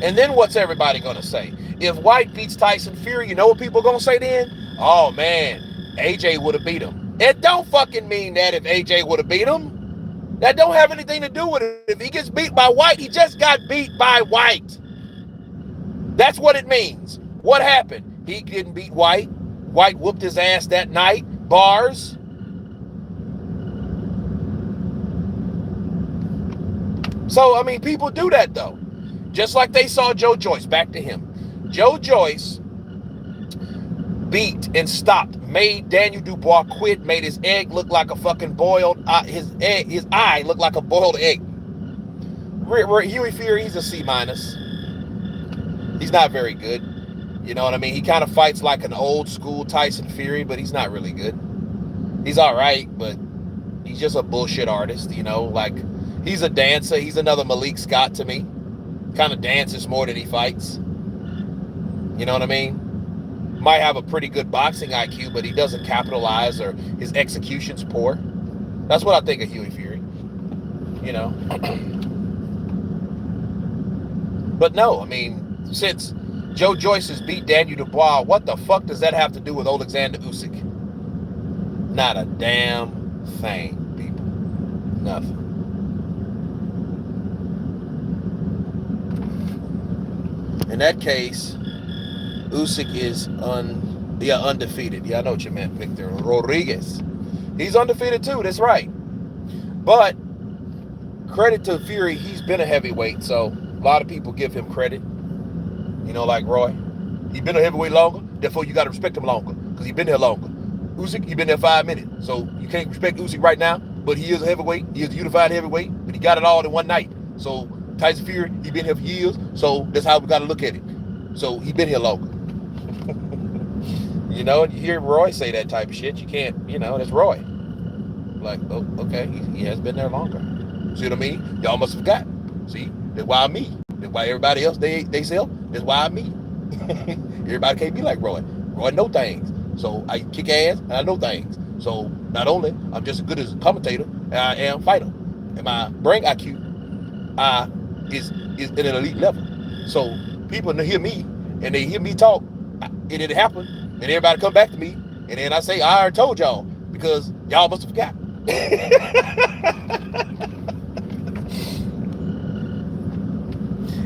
And then what's everybody gonna say? If White beats Tyson Fury, you know what people are gonna say then? Oh man, AJ would have beat him. It don't fucking mean that if AJ would have beat him. That don't have anything to do with it. If he gets beat by White, he just got beat by White. That's what it means. What happened? He didn't beat White. White whooped his ass that night. Bars. So, I mean, people do that, though. Just like they saw Joe Joyce. Back to him. Joe Joyce beat and stopped, made Daniel Dubois quit, made his egg look like a fucking boiled, his eye look like a boiled egg. Huey Fury, he's a C-. He's not very good. You know what I mean? He kind of fights like an old school Tyson Fury, but he's not really good. He's all right, but he's just a bullshit artist, you know? Like, he's a dancer. He's another Malik Scott to me. Kind of dances more than he fights. You know what I mean? Might have a pretty good boxing IQ, but he doesn't capitalize, or his execution's poor. That's what I think of Huey Fury. You know? But no, I mean, since Joe Joyce has beat Daniel Dubois, what the fuck does that have to do with Alexander Usyk? Not a damn thing, people. Nothing. In that case, Usyk is undefeated. Yeah, I know what you meant, Victor Rodriguez. He's undefeated too, that's right. But credit to Fury, he's been a heavyweight, so a lot of people give him credit. You know, like Roy. He's been a heavyweight longer, therefore you got to respect him longer, because he's been there longer. Usyk, he been there 5 minutes, so you can't respect Usyk right now, but he is a heavyweight. He is a unified heavyweight, but he got it all in one night. So Tyson Fury, he been here for years, so that's how we got to look at it. So he been here longer. You know, and you hear Roy say that type of shit, you can't, you know, that's Roy. Like, oh, okay, he has been there longer. See what I mean? Y'all must have forgot. See, that's why I'm me. That's why everybody else they sell. That's why I'm me. Everybody can't be like Roy. Roy know things. So I kick ass and I know things. So not only I'm just as good as a commentator as I am fighter. And my brain IQ is at an elite level. So people hear me and they hear me talk, and it happened, and everybody come back to me, and then I say, I already told y'all, because y'all must have forgot.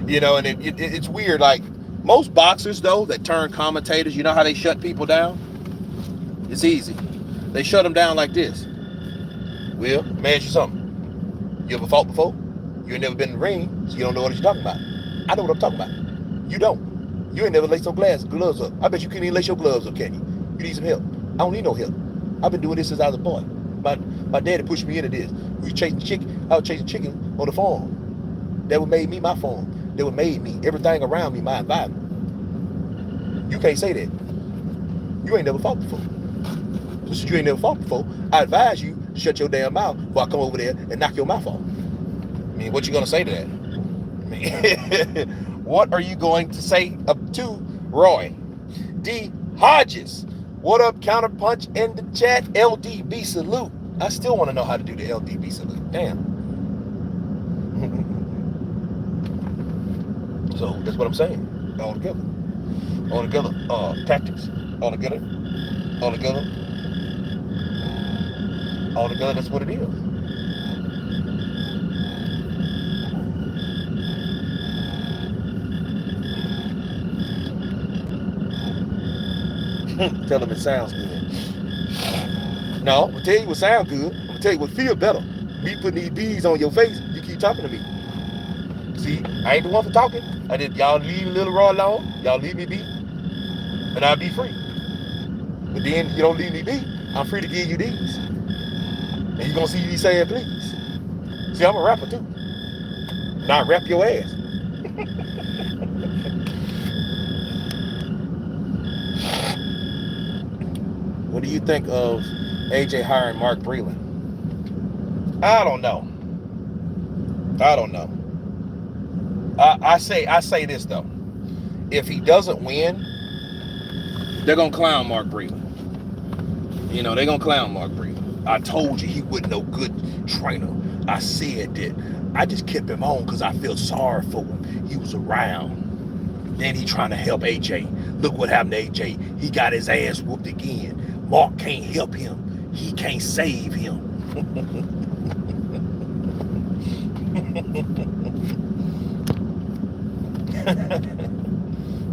You know, and it's weird. Like, most boxers, though, that turn commentators, you know how they shut people down? It's easy. They shut them down like this. Well, let me ask you something. You ever fought before? You ain't never been in the ring, so you don't know what you're talking about. I know what I'm talking about. You don't. You ain't never laced your gloves up. I bet you can't even lace your gloves up, can you? You need some help. I don't need no help. I've been doing this since I was a boy. My daddy pushed me into this. We was chasing chicken. I was chasing chicken on the farm. That what made me my farm. That what made me everything around me my environment. You can't say that. You ain't never fought before. So since you ain't never fought before, I advise you to shut your damn mouth before I come over there and knock your mouth off. I mean, what you gonna say to that? I mean, what are you going to say up to Roy? D. Hodges. What up, Counterpunch in the chat? LDB salute. I still want to know how to do the LDB salute. Damn. So that's what I'm saying. All together. All together. Tactics. All together. All together. All together. That's what it is. Tell them it sounds good. No, I'm gonna tell you what sounds good. I'm gonna tell you what feel better. Me putting these D's on your face, you keep talking to me. See, I ain't the one for talking. I did. Y'all leave Little Raw alone. Y'all leave me be, and I'll be free. But then you don't leave me be, I'm free to give you these. And you gonna see me saying please. See, I'm a rapper too. Now I rap your ass. What do you think of AJ hiring Mark Breland? I don't know. I say this though. If he doesn't win, they're gonna clown Mark Breland. You know, they're gonna clown Mark Breland. I told you he wasn't no good trainer. I said that. I just kept him on because I feel sorry for him. He was around. Then he trying to help AJ. Look what happened to AJ. He got his ass whooped again. Mark can't help him. He can't save him.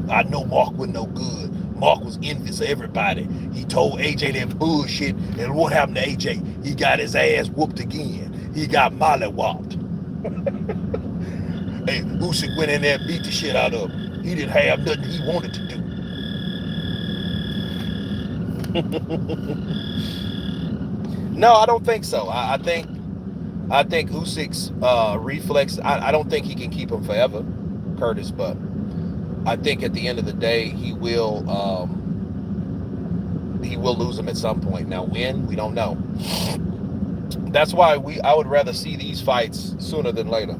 I know Mark wasn't no good. Mark was envious of everybody. He told AJ that bullshit, and what happened to AJ? He got his ass whooped again. He got mollywopped. Hey, Usyk went in there and beat the shit out of him. He didn't have nothing he wanted to do. No, I don't think so. I think Usyk's reflex. I don't think he can keep him forever, Curtis. But I think at the end of the day, he will lose him at some point. Now, when, we don't know. That's why I would rather see these fights sooner than later.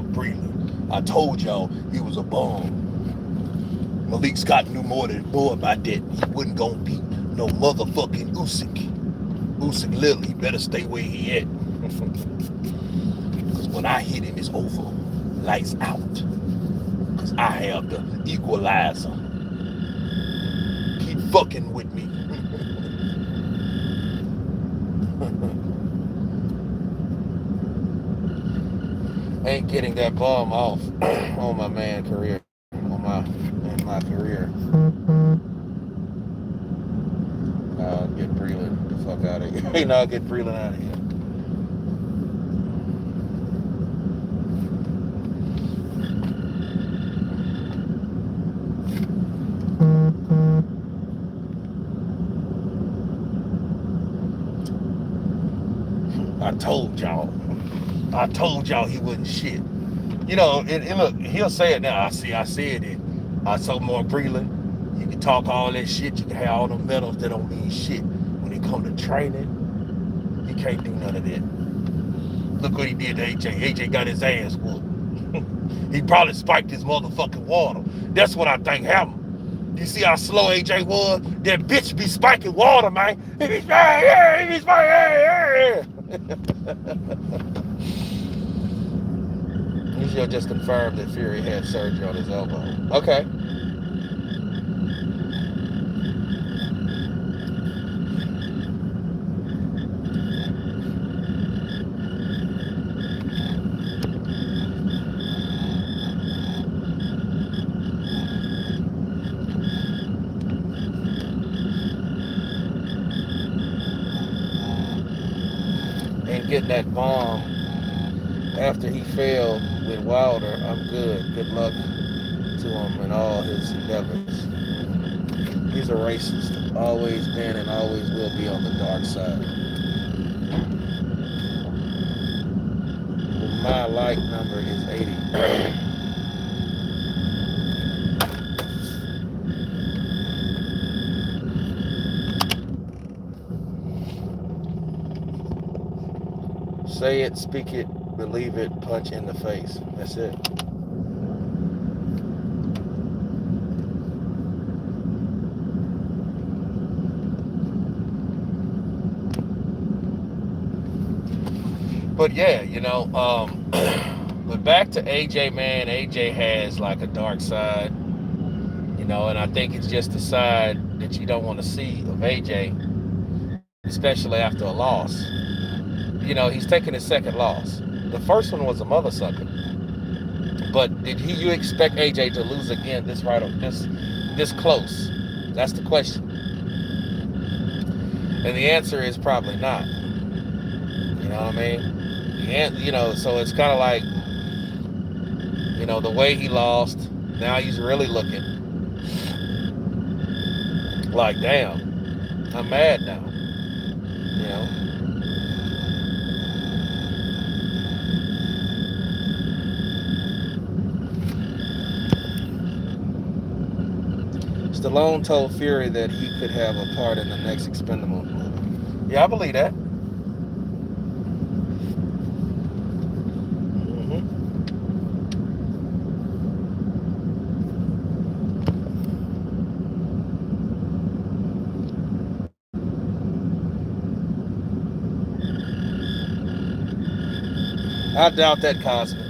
about Breland. I told y'all he was a bum. Malik Scott knew more about that. He wasn't gonna beat no motherfucking Usyk. Usyk Lily, he better stay where he at. Because when I hit him, it's over. Lights out. Because I have the equalizer. Keep fucking with me. Ain't getting that bum off on my man career. In my career. Get Breland the fuck out of here. Hey, now get Breland out of here. I told y'all he wasn't shit. You know, and look, he'll say it now. I said it. I told more Breland. You can talk all that shit. You can have all the medals that don't mean shit. When it come to training, he can't do none of that. Look what he did to AJ. AJ got his ass whooped. He probably spiked his motherfucking water. That's what I think happened. You see how slow AJ was? That bitch be spiking water, man. He be spiking, You should just confirm that Fury had surgery on his elbow. Okay. And getting that bomb after he failed with Wilder, I'm good. Good luck to him in all his endeavors. He's a racist. Always been and always will be on the dark side. My like number is 80. Say it, speak it, believe it, punch in the face. That's it. But yeah, you know, but back to AJ, man. AJ has like a dark side, you know, and I think it's just the side that you don't want to see of AJ, especially after a loss. You know, he's taking his second loss. The first one was a mother sucker. But did you expect AJ to lose again this close? That's the question. And the answer is probably not. You know what I mean? You know, so it's kind of like, you know, the way he lost, now he's really looking like, damn, I'm mad now. You know? Stallone told Fury that he could have a part in the next Expendable movie. Yeah, I believe that. I doubt that, Cosby.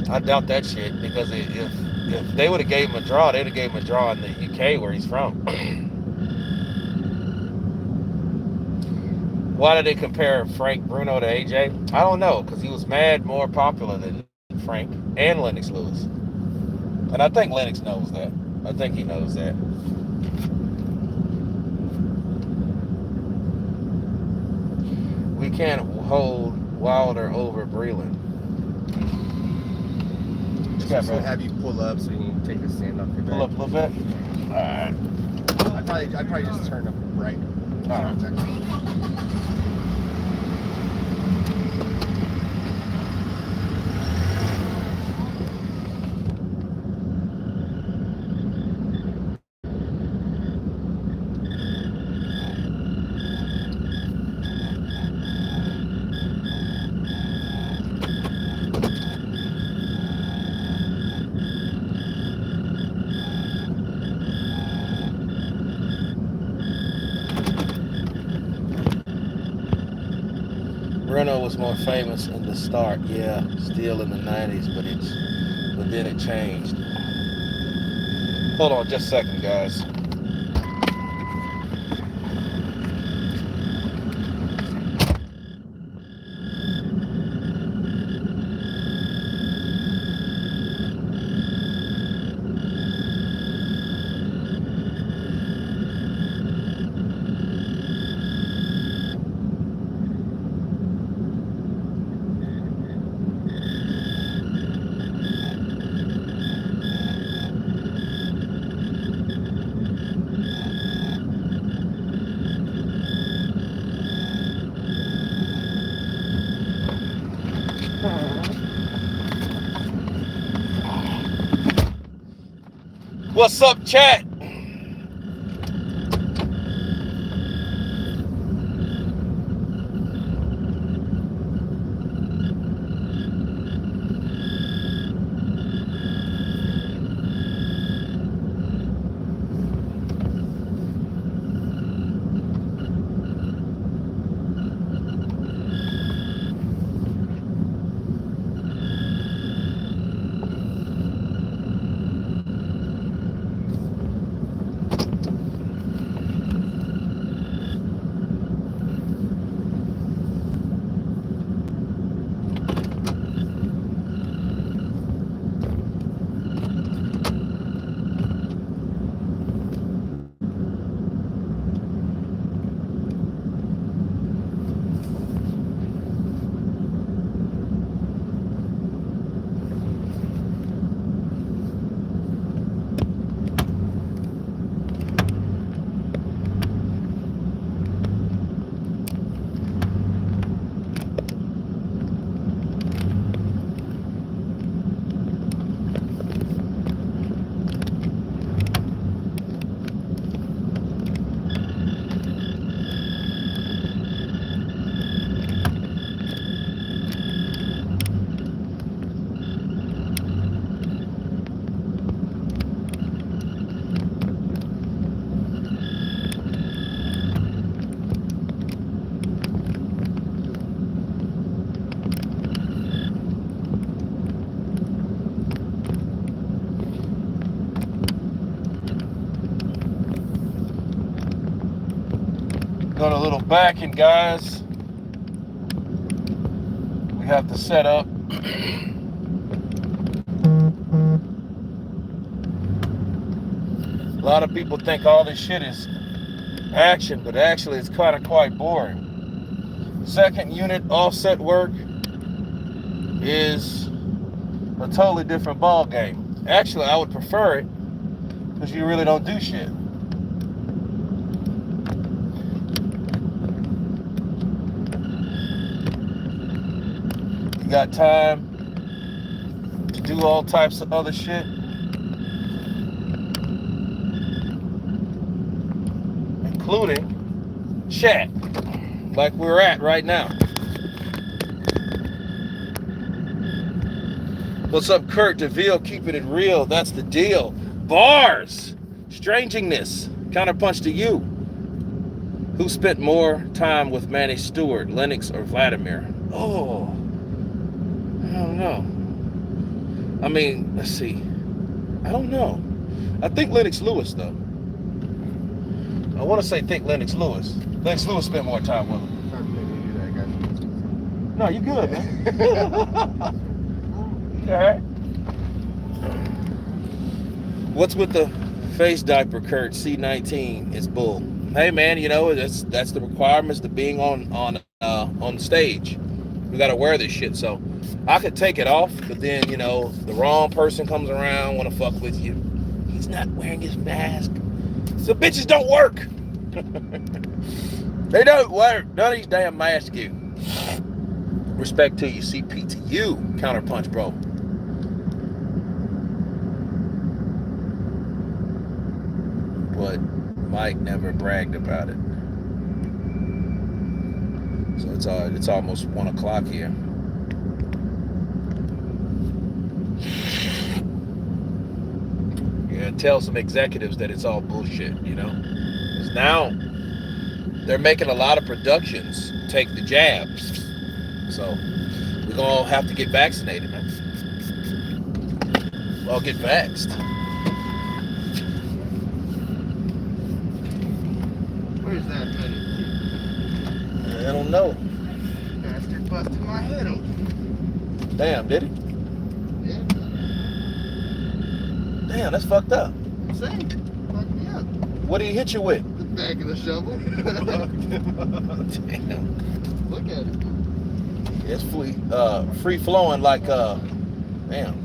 I doubt that shit, because if they would have gave him a draw, they'd have gave him a draw in the UK where he's from. Why did they compare Frank Bruno to AJ? I don't know, because he was more popular than Frank and Lennox Lewis. And I think Lennox knows that. I think he knows that. We can't hold Wilder over Breland. Just to have you pull up so you can take the stand off your back. Pull up a little bit. All right. I'd probably just turn up right. All right. Renault was more famous in the start. Yeah, still in the 90s, but then it changed. Hold on just a second, guys. What's up, chat? Got a little backing, guys. We have to set up. A lot of people think all this shit is action, but actually it's kind of quite boring. Second unit offset work is a totally different ball game. Actually, I would prefer it because you really don't do shit. You got time to do all types of other shit. Including chat, like we're at right now. What's up, Kurt? DeVille keeping it real. That's the deal. Bars. Strangingness. Counterpunch to you. Who spent more time with Manny Stewart, Lennox or Vladimir? Oh, I don't know. I mean, let's see. I don't know. I think Lennox Lewis, though. I want to say Lennox Lewis. Lennox Lewis spent more time with him. No, you good, man. All right. What's with the face diaper, Kurt? C19 is bull. Hey, man, you know that's the requirements to being on stage. We gotta wear this shit. So I could take it off, but then the wrong person comes around, want to fuck with you. He's not wearing his mask. So bitches don't work. They don't work. None of these damn masks do. Respect to you, CP to you, counterpunch, bro. But Mike never bragged about it. So it's almost 1 o'clock here. Yeah, tell some executives that it's all bullshit, Because now they're making a lot of productions take the jabs. So we're gonna have to get vaccinated, man. Well, get vaxxed. Where's that I don't know. bastard busted my head open? Damn, did he? Yeah, Damn, that's fucked up. I'm saying. Fuck me up. What did he hit you with? The back of the shovel. Damn. Look at it. It's free flowing like damn.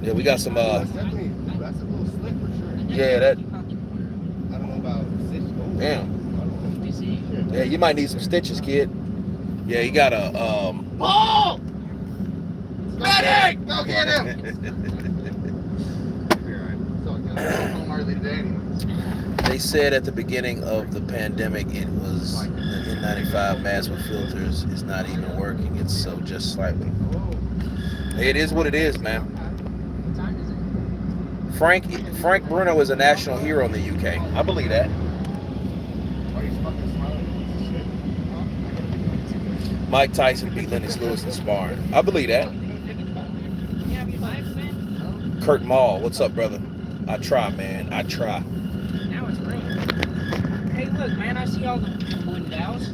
Yeah, we got some That's a little slick for sure. yeah, that I don't know about stitches. damn. Yeah, you might need some stitches, kid. Yeah, you got a Paul! Medic! Go get him! Home early today anyways. They said at the beginning of the pandemic it was the N95 mask with filters is not even working. It's so just slightly. It is what it is, man. Frank Bruno is a national hero in the UK. I believe that. Mike Tyson beat Lennox Lewis in sparring. I believe that. Kurt Mall, what's up, brother? I try, man. I try. Now it's raining. Hey, look, man, I see all the wooden dowels.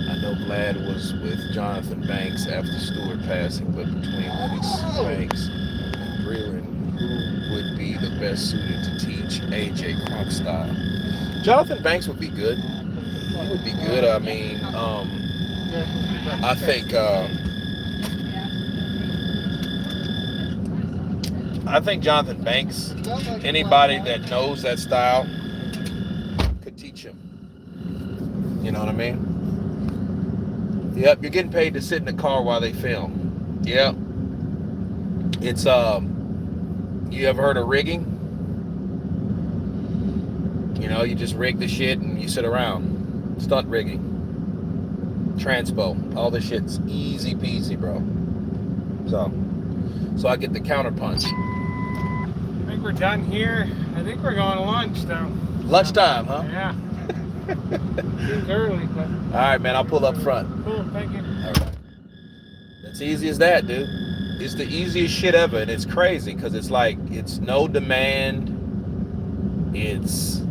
I know Vlad was with Jonathan Banks after Stewart passing, but between Lennox Banks and Breland, who would be the best suited to teach AJ Crunk style? Jonathan Banks would be good. He would be good. I mean, I think Jonathan Banks, anybody that knows that style could teach him. You know what I mean? Yep, you're getting paid to sit in the car while they film. Yep. It's you ever heard of rigging? You know, you just rig the shit and you sit around. Stunt rigging. Transpo. All this shit's easy peasy, bro. So I get the counter punch. I think we're done here. I think we're going to lunch now. Lunchtime, huh? Yeah. Seems early, but. All right, man. I'll pull up front. Cool, thank you. All right. It's easy as that, dude. It's the easiest shit ever, and it's crazy because it's like it's no demand. It's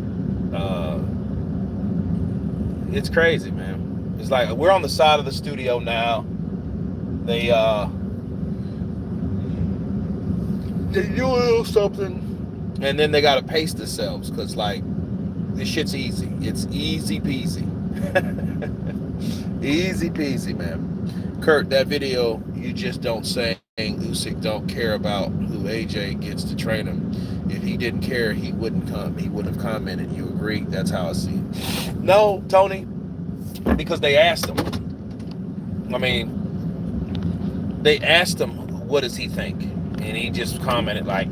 crazy, man. It's like we're on the side of the studio now. They do a little something, and then they gotta pace themselves because like this shit's easy. It's easy peasy. Easy peasy, man. Kurt, that video you just don't saying Usyk don't care about who AJ gets to train him. If he didn't care, he wouldn't come. He wouldn't have commented. You agree? That's how I see it. No, Tony, because they asked him. I mean, they asked him, what does he think? And he just commented like,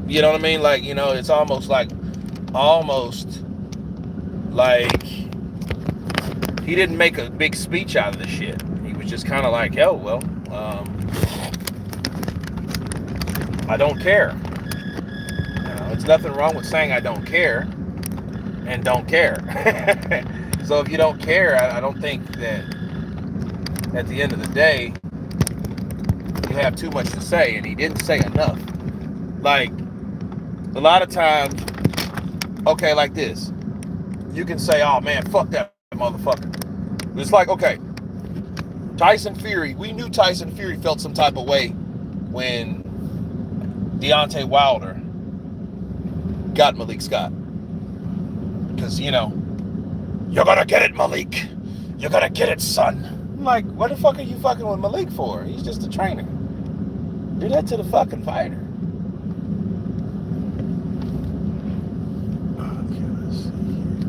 you know what I mean? Like, you know, it's almost like he didn't make a big speech out of the shit. He was just kind of like, oh, well, I don't care. It's nothing wrong with saying I don't care and don't care. So if you don't care, I don't think that at the end of the day, you have too much to say, and he didn't say enough. Like, a lot of times, okay, like this, you can say, oh man, fuck that motherfucker. It's like, okay, Tyson Fury, we knew Tyson Fury felt some type of way when Deontay Wilder got Malik Scott. Because, you know, you're gonna get it, Malik. You're gonna get it, son. I'm like, what the fuck are you fucking with Malik for? He's just a trainer. Do that to the fucking fighter. Okay, let's see here.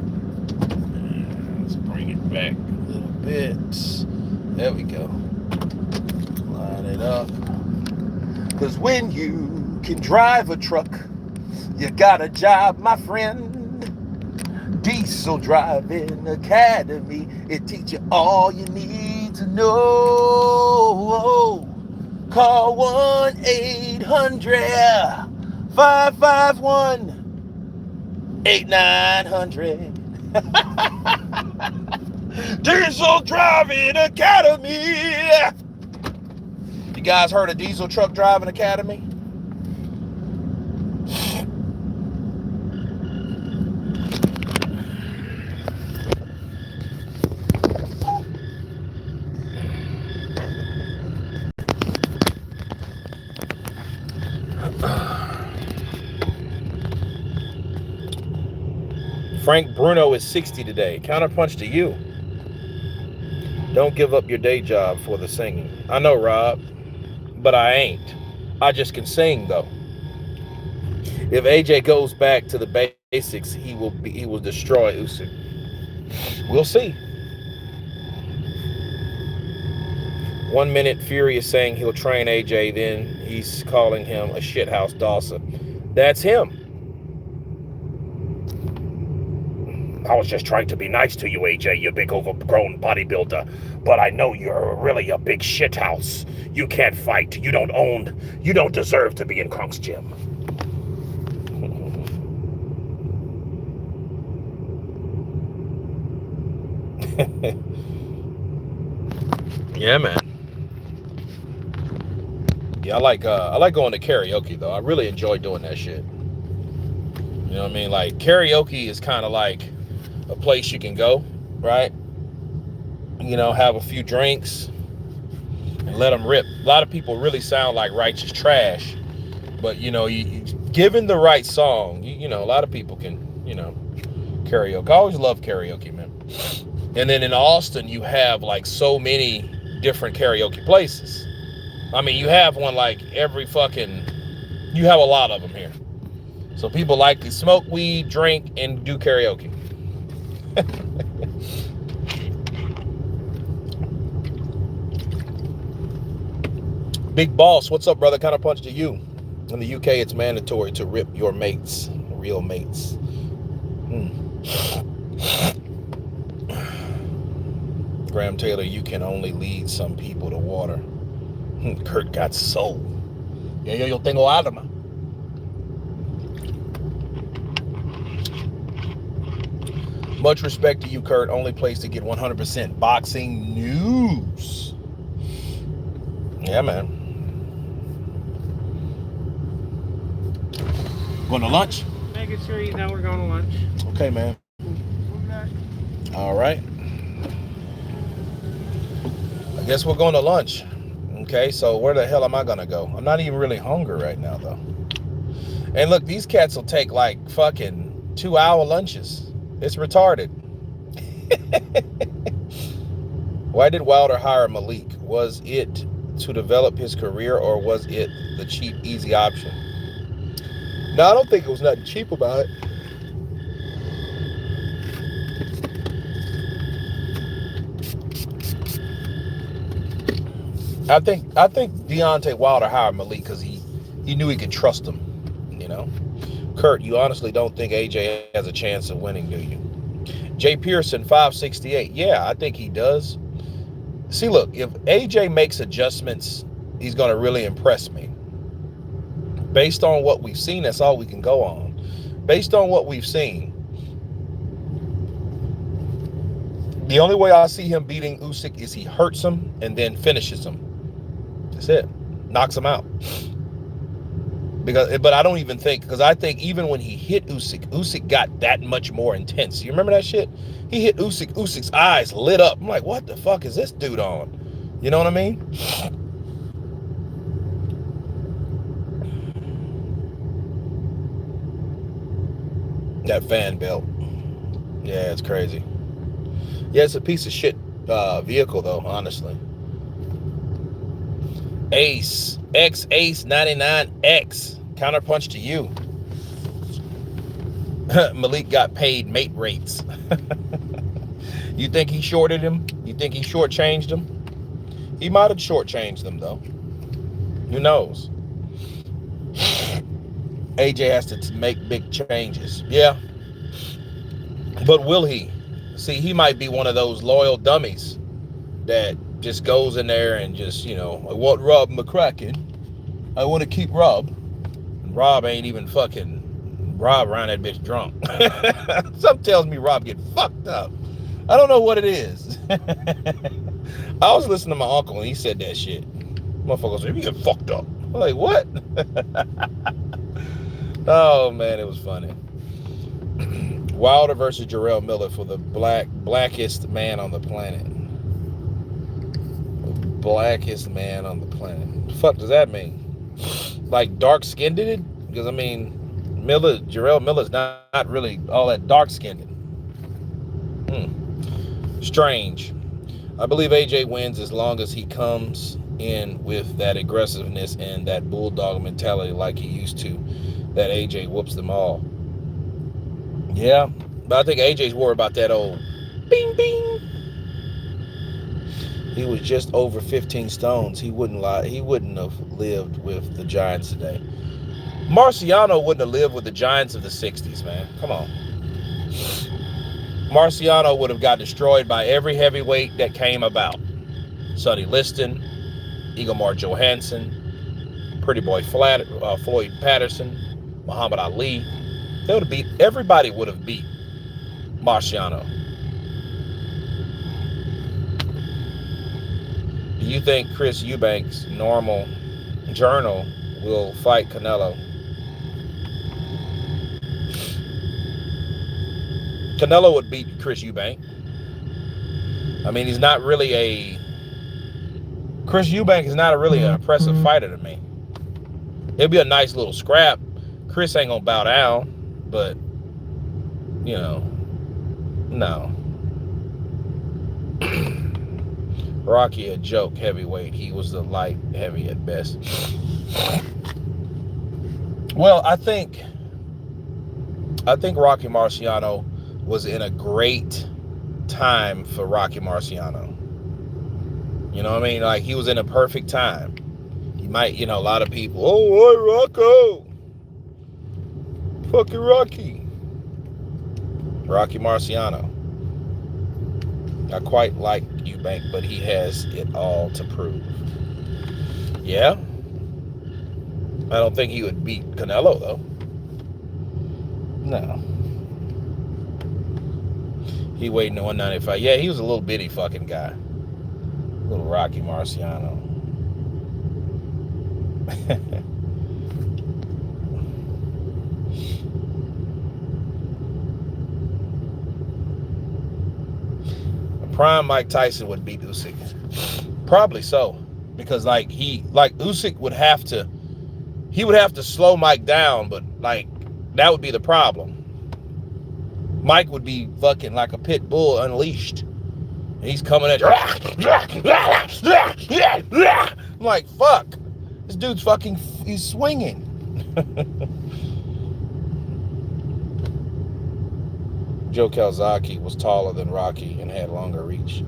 Let's bring it back a little bit. There we go. Line it up. Because when you can drive a truck, you got a job, my friend. Diesel Driving Academy, it teach you all you need to know. Call 1-800-551 900. Diesel Driving Academy. You guys heard of Diesel Truck Driving Academy? Frank Bruno is 60 today. Counterpunch to you. Don't give up your day job for the singing. I know, Rob, but I ain't. I just can sing, though. If AJ goes back to the basics, he will destroy Usyk. We'll see. 1 minute Fury is saying he'll train AJ, then he's calling him a shithouse Dawson. That's him. I was just trying to be nice to you, AJ, you big overgrown bodybuilder. But I know you're really a big shithouse. You can't fight. You don't deserve to be in Kronk's gym. Yeah, man. Yeah, I like going to karaoke though. I really enjoy doing that shit. You know what I mean? Like karaoke is kind of like a place you can go, right? You know, have a few drinks and let them rip. A lot of people really sound like righteous trash, but you know, given the right song, you know, a lot of people can, you know, karaoke. I always love karaoke, man. And then in Austin, you have like so many different karaoke places. I mean, you have one like you have a lot of them here. So people like to smoke weed, drink, and do karaoke. Big Boss, what's up, brother? Counterpunch to you. In the UK, it's mandatory to rip your mates, real mates. Graham Taylor, you can only lead some people to water. Kurt got soul. Yo tengo alma. Much respect to you, Kurt. Only place to get 100% boxing news. Yeah, man. Going to lunch? Making sure you know we're going to lunch. Okay, man. All right. I guess we're going to lunch. Okay, so where the hell am I going to go? I'm not even really hungry right now, though. And look, these cats will take like fucking 2-hour lunches. It's retarded. Why did Wilder hire Malik? Was it to develop his career or was it the cheap, easy option? No, I don't think it was nothing cheap about it. I think Deontay Wilder hired Malik because he knew he could trust him, you know. Kurt, you honestly don't think AJ has a chance of winning, do you? Jay Pearson, 568. Yeah, I think he does. See, look, if AJ makes adjustments, he's going to really impress me. Based on what we've seen, that's all we can go on. Based on what we've seen, the only way I see him beating Usyk is he hurts him and then finishes him. That's it. Knocks him out. But I don't even think, because I think even when he hit Usyk got that much more intense. You remember that shit? He hit Usyk's eyes lit up. I'm like, what the fuck is this dude on? You know what I mean? That fan belt. Yeah, it's crazy. Yeah, it's a piece of shit vehicle, though, honestly. Ace, X-Ace 99X. Counterpunch to you. Malik got paid mate rates. You think he shorted him? You think he shortchanged him? He might have shortchanged them, though. Who knows? AJ has to make big changes. Yeah. But will he? See, he might be one of those loyal dummies that just goes in there and just, you know, I want Rob McCracken. I want to keep Rob. And Rob ain't even fucking Rob ran that bitch drunk. Something tells me Rob get fucked up. I don't know what it is. I was listening to my uncle and he said that shit. Motherfucker said, you get fucked up. I'm like, what? Oh man, it was funny. Wilder versus Jarrell Miller for the blackest man on the planet. Blackest man on the planet. What the fuck does that mean? Like dark skinned it? Because I mean, Jarrell Miller's not really all that dark skinned. Strange. I believe AJ wins as long as he comes in with that aggressiveness and that bulldog mentality like he used to. That AJ whoops them all. Yeah, but I think AJ's worried about that old bing bing. He was just over 15 stones. He wouldn't lie. He wouldn't have lived with the Giants today. Marciano wouldn't have lived with the Giants of the 60s, man. Come on. Marciano would have got destroyed by every heavyweight that came about. Sonny Liston, Igor Johansson, Pretty Boy Floyd Patterson, Muhammad Ali. They would have beat, everybody would have beat Marciano. Do you think Chris Eubanks' normal journal will fight Canelo? Canelo would beat Chris Eubank. I mean, he's not really Chris Eubank is not really an impressive fighter to me. It'd be a nice little scrap. Chris ain't gonna bow down, but, you know, no. Rocky a joke heavyweight. He was the light heavy at best. Well, I think Rocky Marciano was in a great time for Rocky Marciano. You know what I mean? Like, he was in a perfect time. You might, you know, a lot of people, oh, Rocco. Fucking Rocky. Rocky Marciano. I quite like Eubank, but he has it all to prove. Yeah. I don't think he would beat Canelo, though. No. He weighed in 195. Yeah, he was a little bitty fucking guy. Little Rocky Marciano. Prime Mike Tyson would beat Usyk. Probably so. Because Usyk would have to slow Mike down, but like that would be the problem. Mike would be fucking like a pit bull unleashed. He's coming at you. I'm like, fuck. This dude's fucking, he's swinging. Joe Calzaghe was taller than Rocky and had longer reach.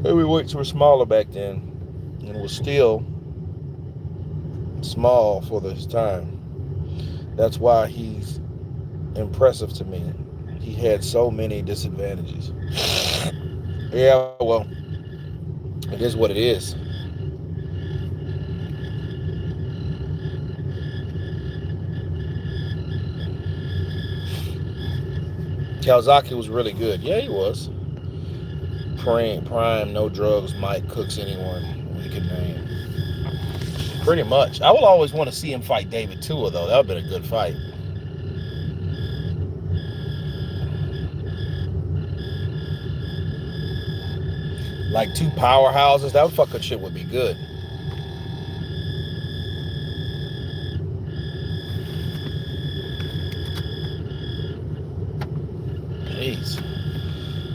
Heavyweights were smaller back then and was still small for this time. That's why he's impressive to me. He had so many disadvantages. Yeah, well, it is what it is. Calzaghe was really good. Yeah, he was. Prime, no drugs, Mike cooks anyone we can name. Pretty much. I will always want to see him fight David Tua, though. That would have been a good fight. Like two powerhouses, that fucking shit would be good. Jeez.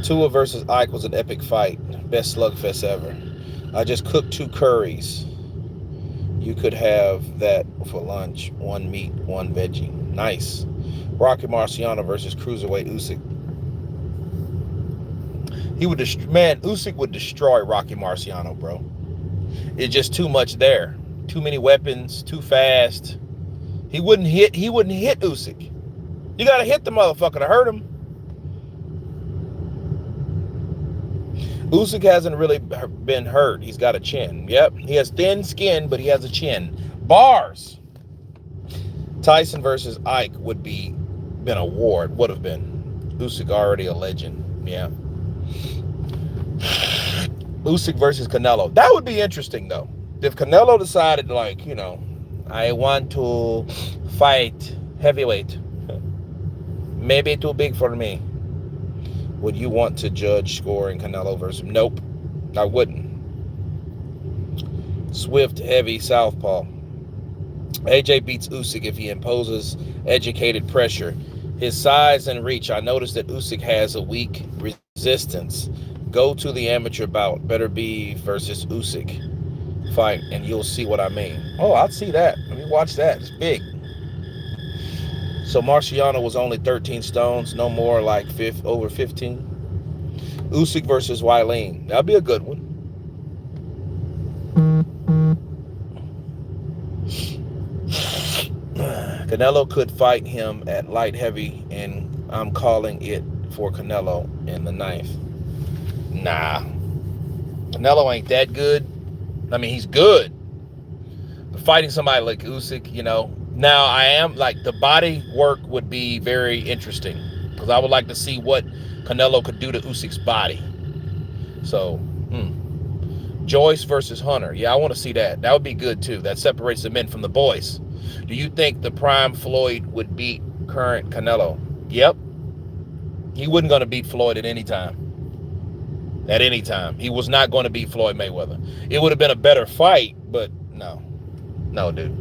Tua versus Ike was an epic fight. Best slugfest ever. I just cooked 2 curries. You could have that for lunch. 1 meat, 1 veggie. Nice. Rocky Marciano versus Cruiserweight Usyk. Usyk would destroy Rocky Marciano, bro. It's just too much there. Too many weapons, too fast. He wouldn't hit Usyk. You gotta hit the motherfucker to hurt him. Usyk hasn't really been hurt. He's got a chin. Yep. He has thin skin, but he has a chin. Bars. Tyson versus Ike would be been a war. It would have been. Usyk already a legend. Yeah. Usyk versus Canelo. That would be interesting though. If Canelo decided, like, I want to fight heavyweight, maybe too big for me. Would you want to judge scoring Canelo versus? Nope, I wouldn't. Swift, heavy, southpaw. AJ beats Usyk if he imposes educated pressure. His size and reach. I noticed that Usyk has a weak resistance. Go to the amateur bout. Better be versus Usyk fight, and you'll see what I mean. Oh, I'd see that. Let me watch that. It's big. So Marciano was only 13 stones, no more, like over 15. Usyk versus Wileen. That'd be a good one. Canelo could fight him at light heavy, and I'm calling it for Canelo in the 9th. Nah. Canelo ain't that good. I mean, he's good. But fighting somebody like Usyk, Now, I am, like, the body work would be very interesting. Because I would like to see what Canelo could do to Usyk's body. So, Joyce versus Hunter. Yeah, I want to see that. That would be good, too. That separates the men from the boys. Do you think the prime Floyd would beat current Canelo? Yep. He wasn't going to beat Floyd at any time. At any time. He was not going to beat Floyd Mayweather. It would have been a better fight, but no. No, dude.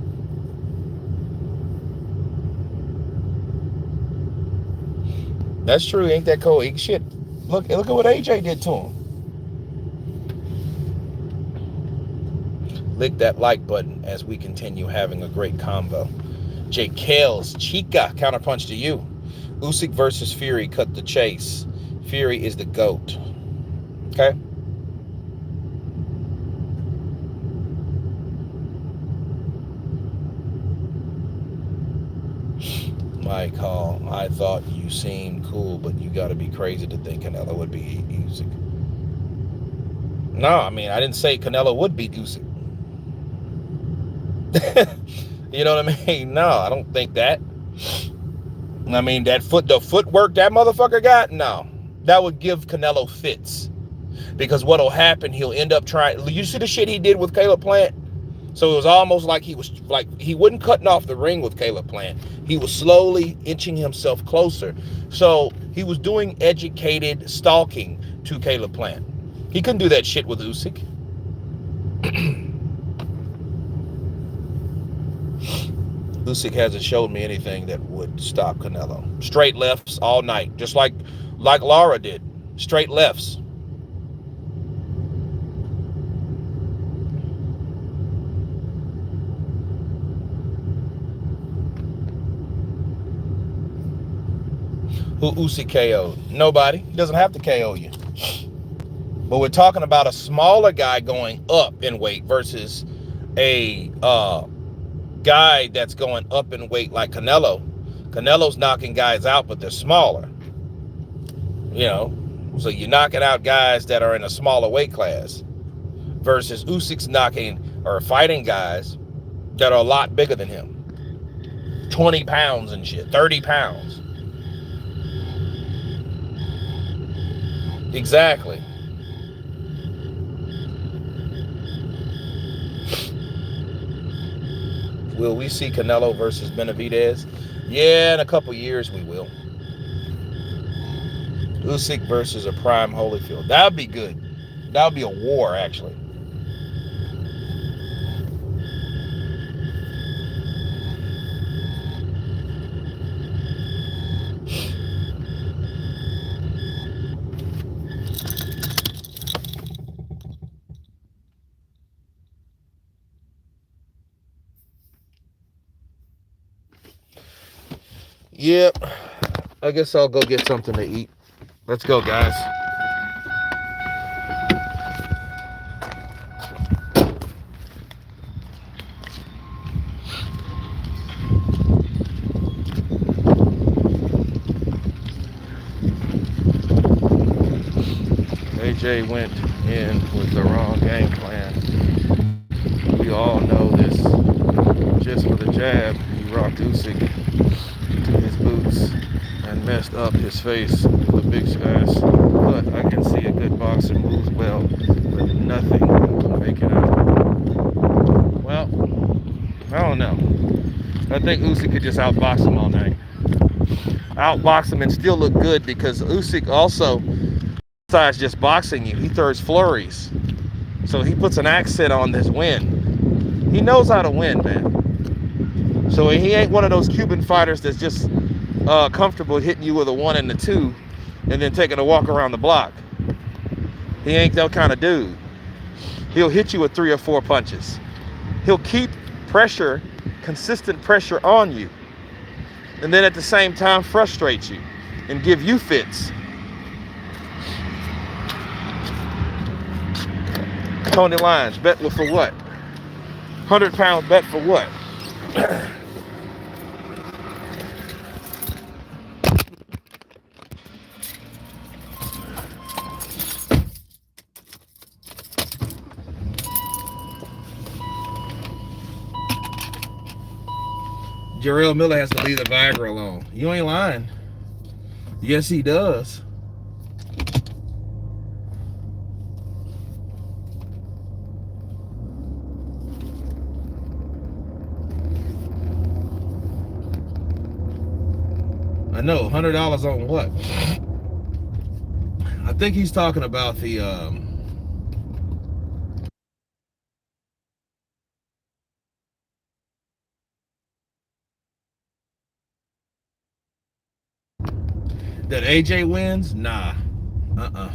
That's true. Ain't that cool? Shit. Look at what AJ did to him. Lick that like button as we continue having a great convo. Jake Kales, Chica, counterpunch to you. Usyk versus Fury, cut the chase. Fury is the GOAT. Okay. Mike Hall, I thought you seemed cool, but you got to be crazy to think Canelo would beat Usyk. No, I mean, I didn't say Canelo would beat Usyk. You know what I mean? No, I don't think that. I mean, the footwork that motherfucker got, no. That would give Canelo fits. Because what'll happen, he'll end up trying. You see the shit he did with Caleb Plant? So it was almost like he wasn't cutting off the ring with Caleb Plant. He was slowly inching himself closer. So he was doing educated stalking to Caleb Plant. He couldn't do that shit with Usyk. Usyk hasn't showed me anything that would stop Canelo. Straight lefts all night, just like Laura did. Straight lefts. Who Usyk KO'd? Nobody. He doesn't have to KO you. But we're talking about a smaller guy going up in weight versus a guy that's going up in weight like Canelo. Canelo's knocking guys out, but they're smaller. So you're knocking out guys that are in a smaller weight class versus Usyk's knocking or fighting guys that are a lot bigger than him. 20 pounds and shit, 30 pounds. Exactly. Will we see Canelo versus Benavidez? Yeah, in a couple years we will. Usyk versus a prime Holyfield. That would be good. That would be a war, actually. Yep. I guess I'll go get something to eat. Let's go, guys. AJ went in with the wrong game plan. We all know this. Just for the jab, he rocked Usyk his boots and messed up his face with a big ass cut. I can see a good boxer moves well, but nothing to make it out. Well, I don't know. I think Usyk could just outbox him all night. Outbox him and still look good, because Usyk also, besides just boxing you, he throws flurries. So he puts an accent on this win. He knows how to win, man. So he ain't one of those Cuban fighters that's just comfortable hitting you with a 1 and a 2 and then taking a walk around the block. He ain't that kind of dude. He'll hit you with 3 or 4 punches. He'll keep pressure, consistent pressure on you, and then at the same time frustrate you and give you fits. Tony Lyons, bet for what? 100-pound bet for what? Jarrell Miller has to leave the Viagra alone. You ain't lying. Yes, he does. I know, $100 on what? I think he's talking about the that AJ wins? Nah. Nah,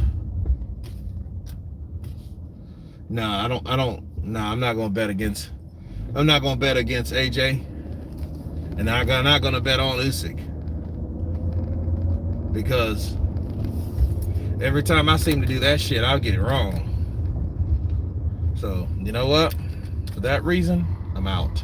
nah, I'm not gonna bet against AJ. And I'm not gonna bet on Usyk. Because every time I seem to do that shit, I'll get it wrong. So, you know what? For that reason, I'm out.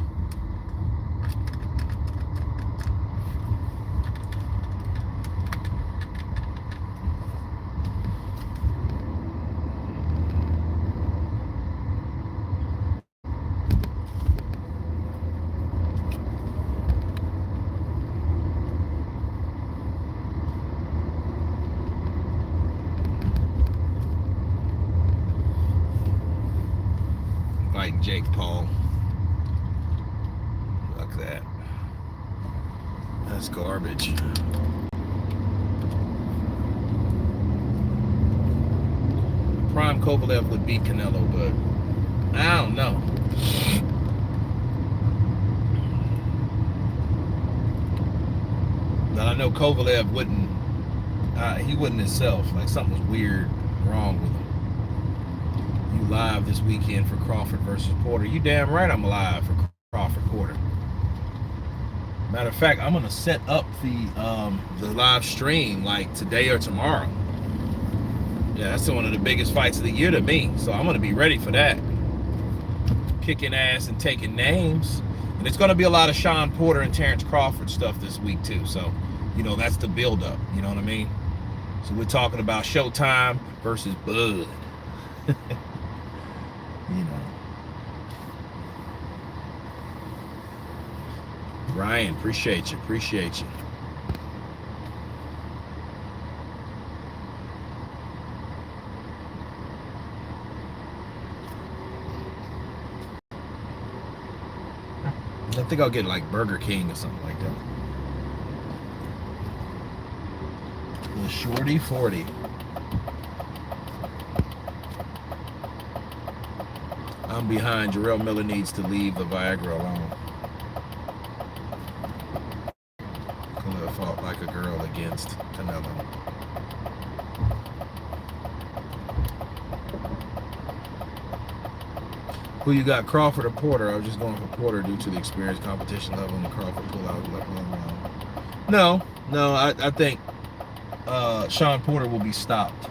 Like Jake Paul. Fuck that. That's garbage. Prime Kovalev would beat Canelo, but I don't know. But I know Kovalev wouldn't. He wouldn't himself. Like something was weird wrong with him. You live this weekend for Crawford versus Porter. You damn right I'm live for Crawford Porter. Matter of fact, I'm gonna set up the live stream like today or tomorrow. Yeah, that's one of the biggest fights of the year to me. So I'm gonna be ready for that. Kicking ass and taking names. And it's gonna be a lot of Sean Porter and Terrence Crawford stuff this week too. So, you know, that's the build up. You know what I mean? So we're talking about Showtime versus Bud. You know. Ryan, appreciate you. I think I'll get like Burger King or something like that. The Shorty 40. I'm behind. Jarrell Miller needs to leave the Viagra alone. Canelo fought like a girl against Canelo. Who you got, Crawford or Porter? I was just going for Porter due to the experience, competition level, and the Crawford pull out. No, I think Sean Porter will be stopped.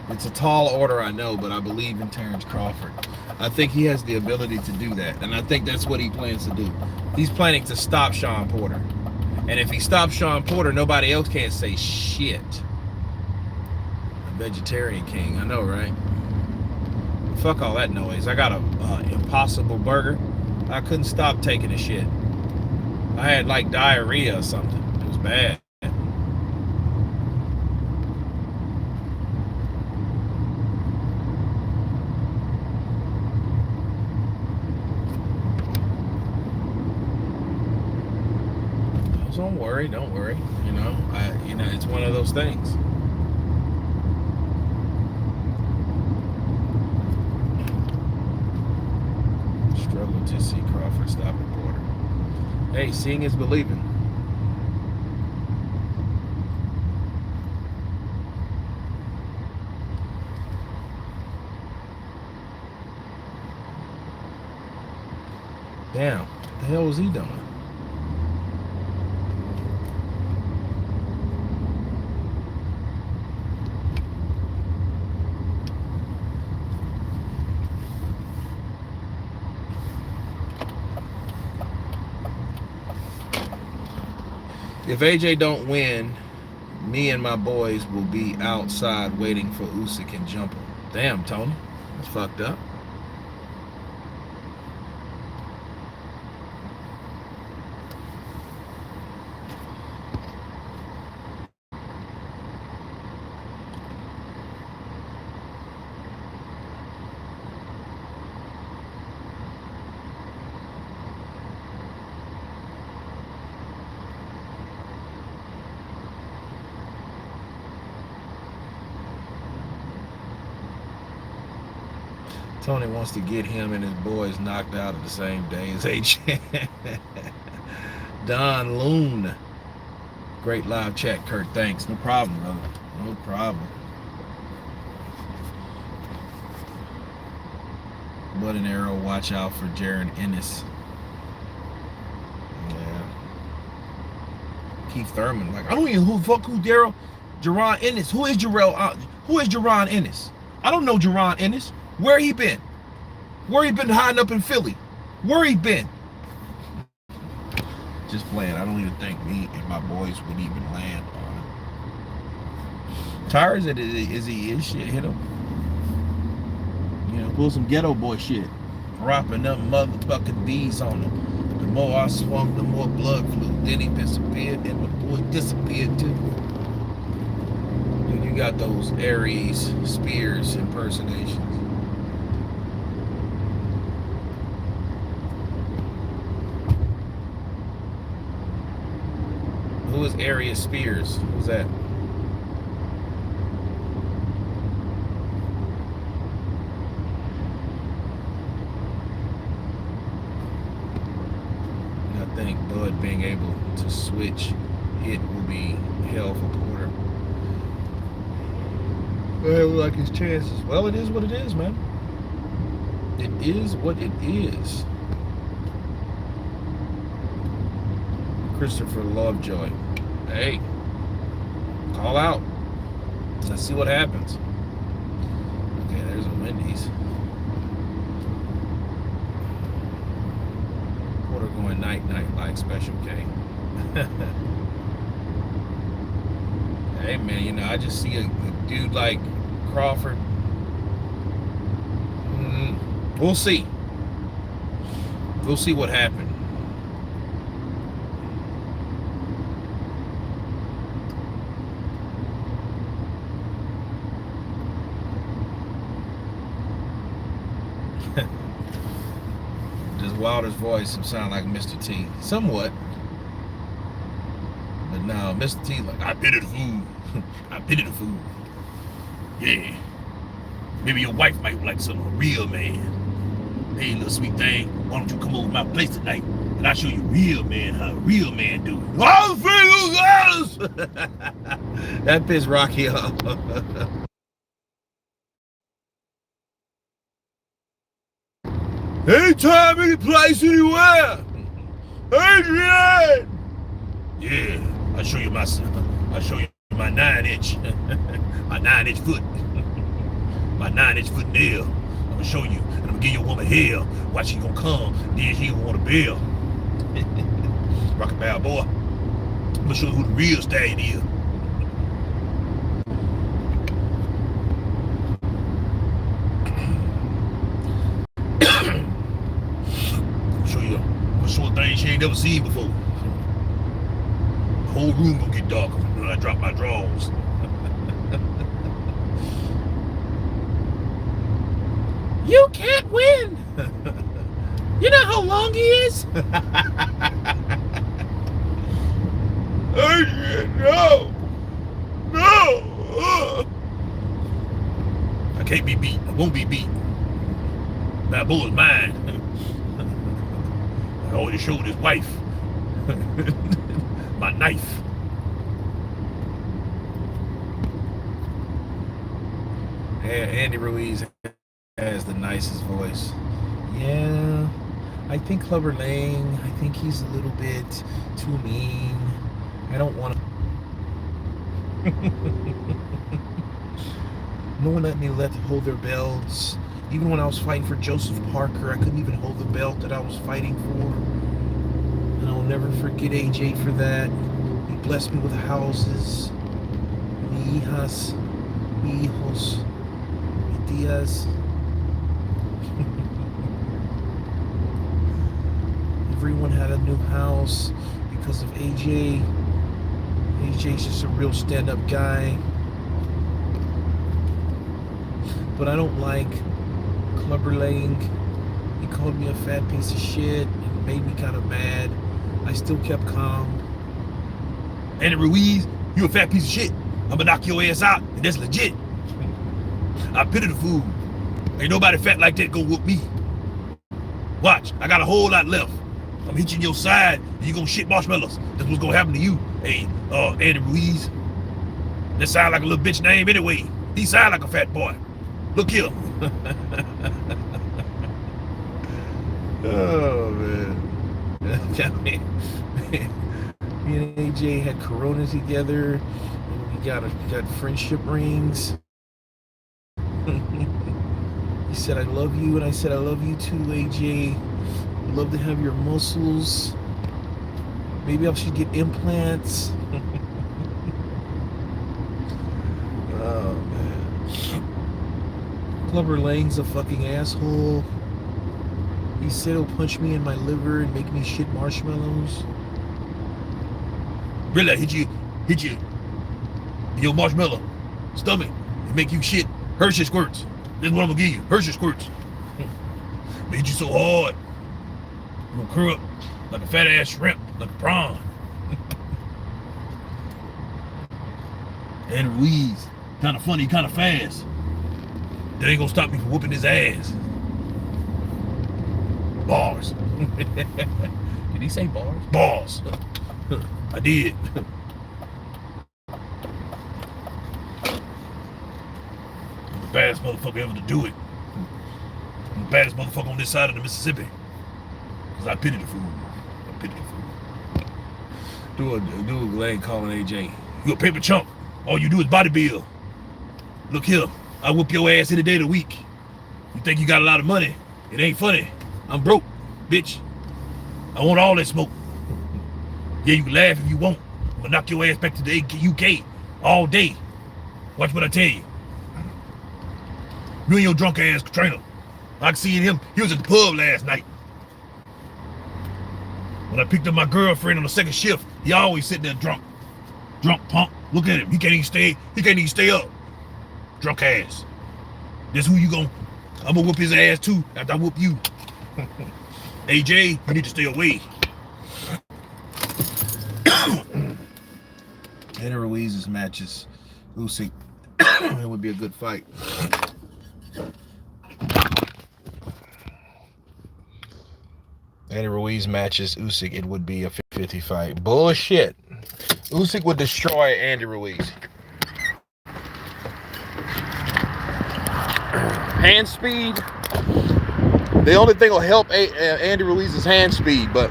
It's a tall order, I know, but I believe in Terrence Crawford. I think he has the ability to do that, and I think that's what he plans to do. He's planning to stop Sean Porter. And if he stops Sean Porter, nobody else can say shit. A vegetarian king, I know, right? Fuck all that noise. I got a Impossible Burger. I couldn't stop taking a shit. I had like diarrhea or something. It was bad. Don't worry, don't worry. It's one of those things. Struggle to see Crawford stop a Porter. Hey, seeing is believing. Damn, what the hell was he doing? If AJ don't win, me and my boys will be outside waiting for Usyk and jump him. Damn, Tony. That's fucked up. Tony wants to get him and his boys knocked out at the same day as AJ. Don Loon. Great live chat, Kurt. Thanks. No problem, brother. No problem. But an arrow. Watch out for Jaron Ennis. Yeah. Keith Thurman. Like, I don't even who Daryl. Jaron Ennis. Who is Jaron Ennis? I don't know Jaron Ennis. Where he been? Where he been hiding up in Philly? Where he been? Just playing. I don't even think me and my boys would even land on him. Tires it is he is shit. Hit him. Pull some ghetto boy shit. Dropping them motherfucking D's on him. The more I swung, the more blood flew. Then he disappeared, and the boy disappeared too. Then you got those Aries Spears impersonations. Who is Arius Spears? Who's that? I think Bud being able to switch it will be hell for Porter. Well, like his chances. Well, it is what it is, man. It is what it is. Christopher Lovejoy. Hey, call out. Let's see what happens. Okay, there's a Wendy's. Porter going night like Special K. Hey man, I just see a dude like Crawford. We'll see. We'll see what happens. Does Wilder's voice sound like Mr. T? Somewhat. But no, Mr. T like, I pity the food. I pity the food. Yeah. Maybe your wife might like some real man. Hey, little sweet thing, why don't you come over to my place tonight and I'll show you real man how a real man do it. That pissed Rocky off. Anytime, any place, anywhere. Adrian! Yeah, I'll show you my 9-inch. My 9-inch foot. My 9-inch foot nail. I'm gonna show you. And I'm gonna give your woman hell. Why she gonna come? Then she gonna want a bill. Rocket Bow boy. I'm gonna show you who the real stallion is. never seen before. The whole room gonna get darker when I drop my drawers. You can't win. You know how long he is? No! I can't be beat. I won't be beat. That bull is mine. I already showed his wife. My knife. Andy Ruiz has the nicest voice. Yeah, I think Clubber Lang, I think he's a little bit too mean. I don't want to. No one let me hold their belts. Even when I was fighting for Joseph Parker, I couldn't even hold the belt that I was fighting for. And I'll never forget AJ for that. He blessed me with houses. Mi hijas, mi hijos, mi tías. Everyone had a new house because of AJ. AJ's just a real stand-up guy. But I don't like Clubber Lang. He called me a fat piece of shit. It made me kind of mad. I still kept calm. Andy Ruiz, you a fat piece of shit. I'm gonna knock your ass out, and that's legit. I pity the fool. Ain't nobody fat like that gonna whoop me. Watch, I got a whole lot left. I'm hitting your side, and you gonna shit marshmallows. That's what's gonna happen to you. Hey, Andy Ruiz. That sound like a little bitch name anyway. He sound like a fat boy. Look here. Oh, man. Me and AJ had Corona together. And we got friendship rings. He said, I love you. And I said, I love you too, AJ. I'd love to have your muscles. Maybe I should get implants. Oh, man. Clubber Lang's a fucking asshole. He said he'll punch me in my liver and make me shit marshmallows. Really, hit you in your marshmallow stomach and make you shit Hershey squirts. That's what I'm gonna give you, Hershey squirts. Made you so hard, you gonna curl up like a fat ass shrimp, like a prawn. And Ruiz, kind of funny, kind of fast. That ain't gonna stop me from whooping his ass. Bars. Did he say bars? Bars. I did. I'm the baddest motherfucker ever to do it. I'm the baddest motherfucker on this side of the Mississippi. Because I pity the fool. I pity the fool. Do a Lang calling AJ. You a paper chump. All you do is body build. Look here. I whoop your ass any day of the week. You think you got a lot of money? It ain't funny. I'm broke, bitch. I want all that smoke. Yeah, you can laugh if you want. I'm gonna knock your ass back to the UK all day. Watch what I tell you. You and your drunk ass trainer. I seen him. He was at the pub last night. When I picked up my girlfriend on the second shift, he always sitting there drunk. Drunk punk. Look at him. He can't even stay up. Drunk ass. That's who you gon'. I'm gonna whoop his ass too after I whoop you. AJ, you need to stay away. Andy Ruiz's matches. Usyk. It would be a good fight. Andy Ruiz matches Usyk. It would be a 50-50 fight. Bullshit. Usyk would destroy Andy Ruiz. Hand speed. The only thing will help Andy Ruiz's hand speed, but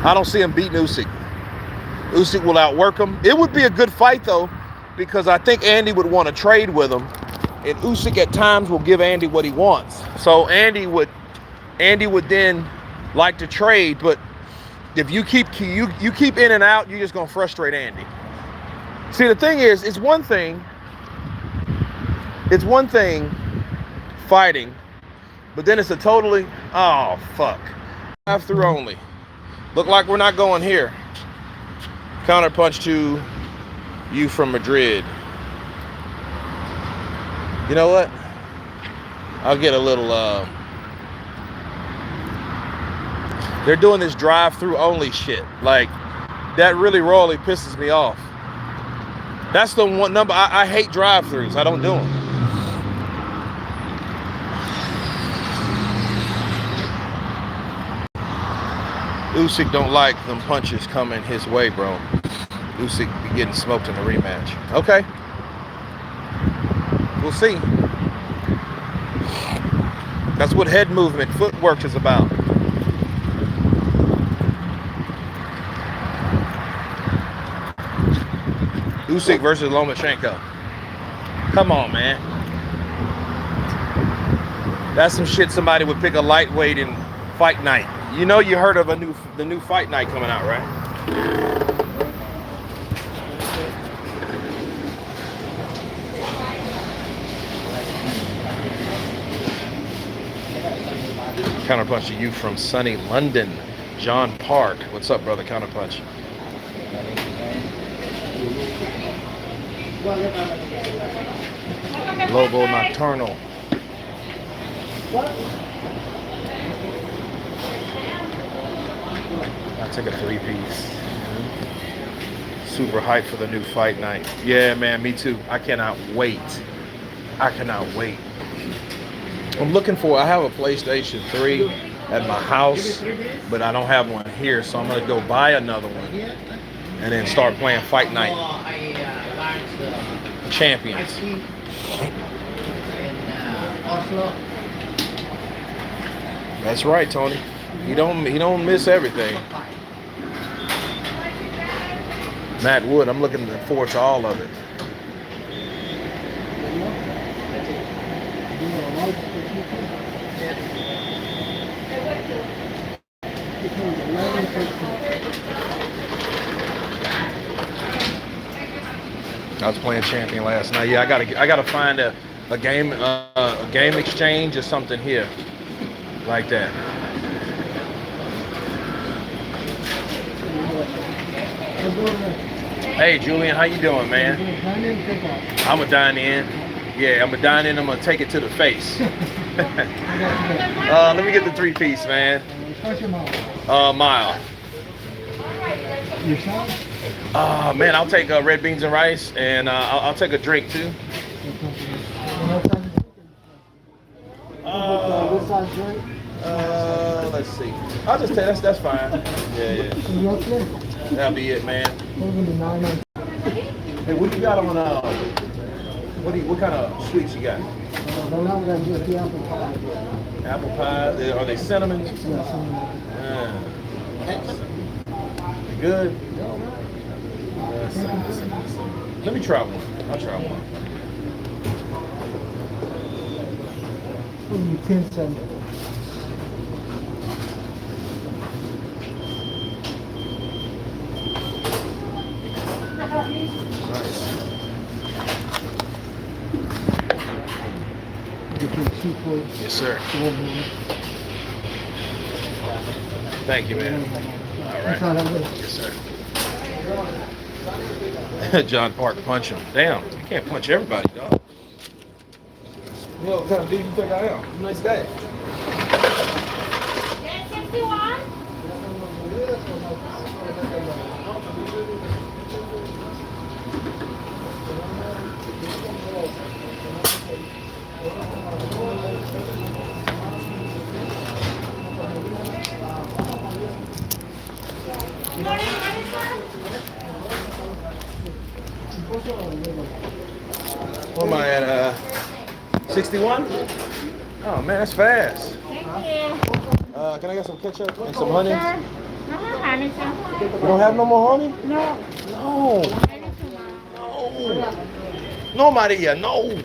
I don't see him beating Usyk. Usyk will outwork him. It would be a good fight though, because I think Andy would want to trade with him, and Usyk at times will give Andy what he wants. So Andy would then like to trade, but if you keep in and out, you're just gonna frustrate Andy. See, the thing is, it's one thing fighting, but then it's a totally Oh, fuck. Drive-through only. Look like we're not going here. Counterpunch to you from Madrid. You know what? I'll get a little, they're doing this drive-through only shit. Like, that really royally pisses me off. That's the one number, I hate drive-throughs. I don't do them. Usyk don't like them punches coming his way, bro. Usyk be getting smoked in the rematch. Okay. We'll see. That's what head movement, footwork is about. Usyk versus Lomachenko. Come on, man. That's some shit somebody would pick a lightweight in fight night. You know you heard of the new fight night coming out, right? Counterpunch to you from sunny London, John Park. What's up, brother? Counterpunch. Lobo Nocturnal. I took a 3-piece. Super hyped for the new fight night. Yeah, man, me too. I cannot wait. I cannot wait. I'm looking for, I have a PlayStation 3 at my house, but I don't have one here, so I'm going to go buy another one and then start playing Fight Night Champions. That's right, Tony. He don't miss everything. Matt Wood, I'm looking forward to all of it. I was playing Champion last night. Yeah, I gotta find a game exchange or something here like that. Hey Julian, how you doing, man? I'm a dine in. Yeah, I'm a dine in. I'm gonna take it to the face. Let me get the 3-piece, man. Mile. Man, I'll take red beans and rice, and I'll take a drink too. Let's see. I'll just take that's fine. Yeah. That'll be it, man. Hey, what you got on? What kind of sweets you got? Apple pie. Are they cinnamon? Good. Let me try one. I'll try one. Nice. Yes, sir. Thank you, man. All right. Yes, sir. John Park, punch him. Damn, you can't punch everybody, dog. You know what kind of dude you think I am? I'm a nice guy. What am I at? 61? Oh man, that's fast. Thank you. Can I get some ketchup and some honey? Sure. Honey, sir. You don't have no more honey? No. No. No. No, Maria, no.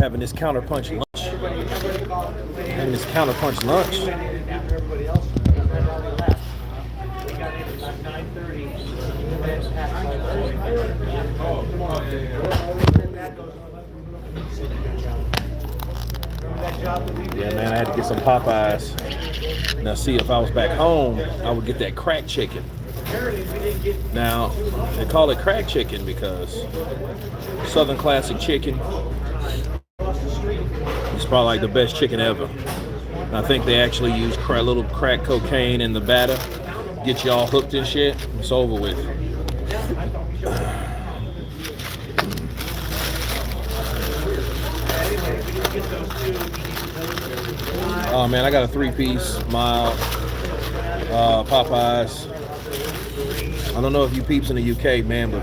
having this counterpunch lunch. Having this counterpunch lunch. Yeah, man, I had to get some Popeyes. Now, see, if I was back home, I would get that crack chicken. Now, they call it crack chicken because Southern Classic chicken is probably like the best chicken ever. And I think they actually use little crack cocaine in the batter, get you all hooked and shit. It's over with. Oh man, I got a 3-piece mild Popeyes. I don't know if you peeps in the UK, man, but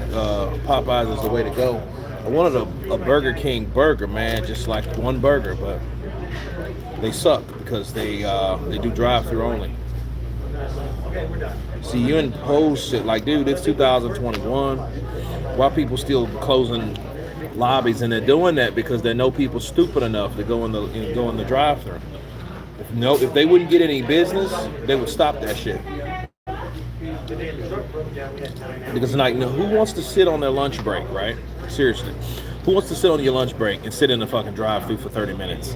Popeyes is the way to go. I wanted a Burger King burger, man, just like one burger, but they suck because they do drive-through only. See, you impose shit like, dude, it's 2021. Why people still closing lobbies? And they're doing that because they know people stupid enough to go in the drive-through. If they wouldn't get any business, they would stop that shit. Because like, who wants to sit on their lunch break, right? Seriously, who wants to sit on your lunch break and sit in the fucking drive-through for 30 minutes?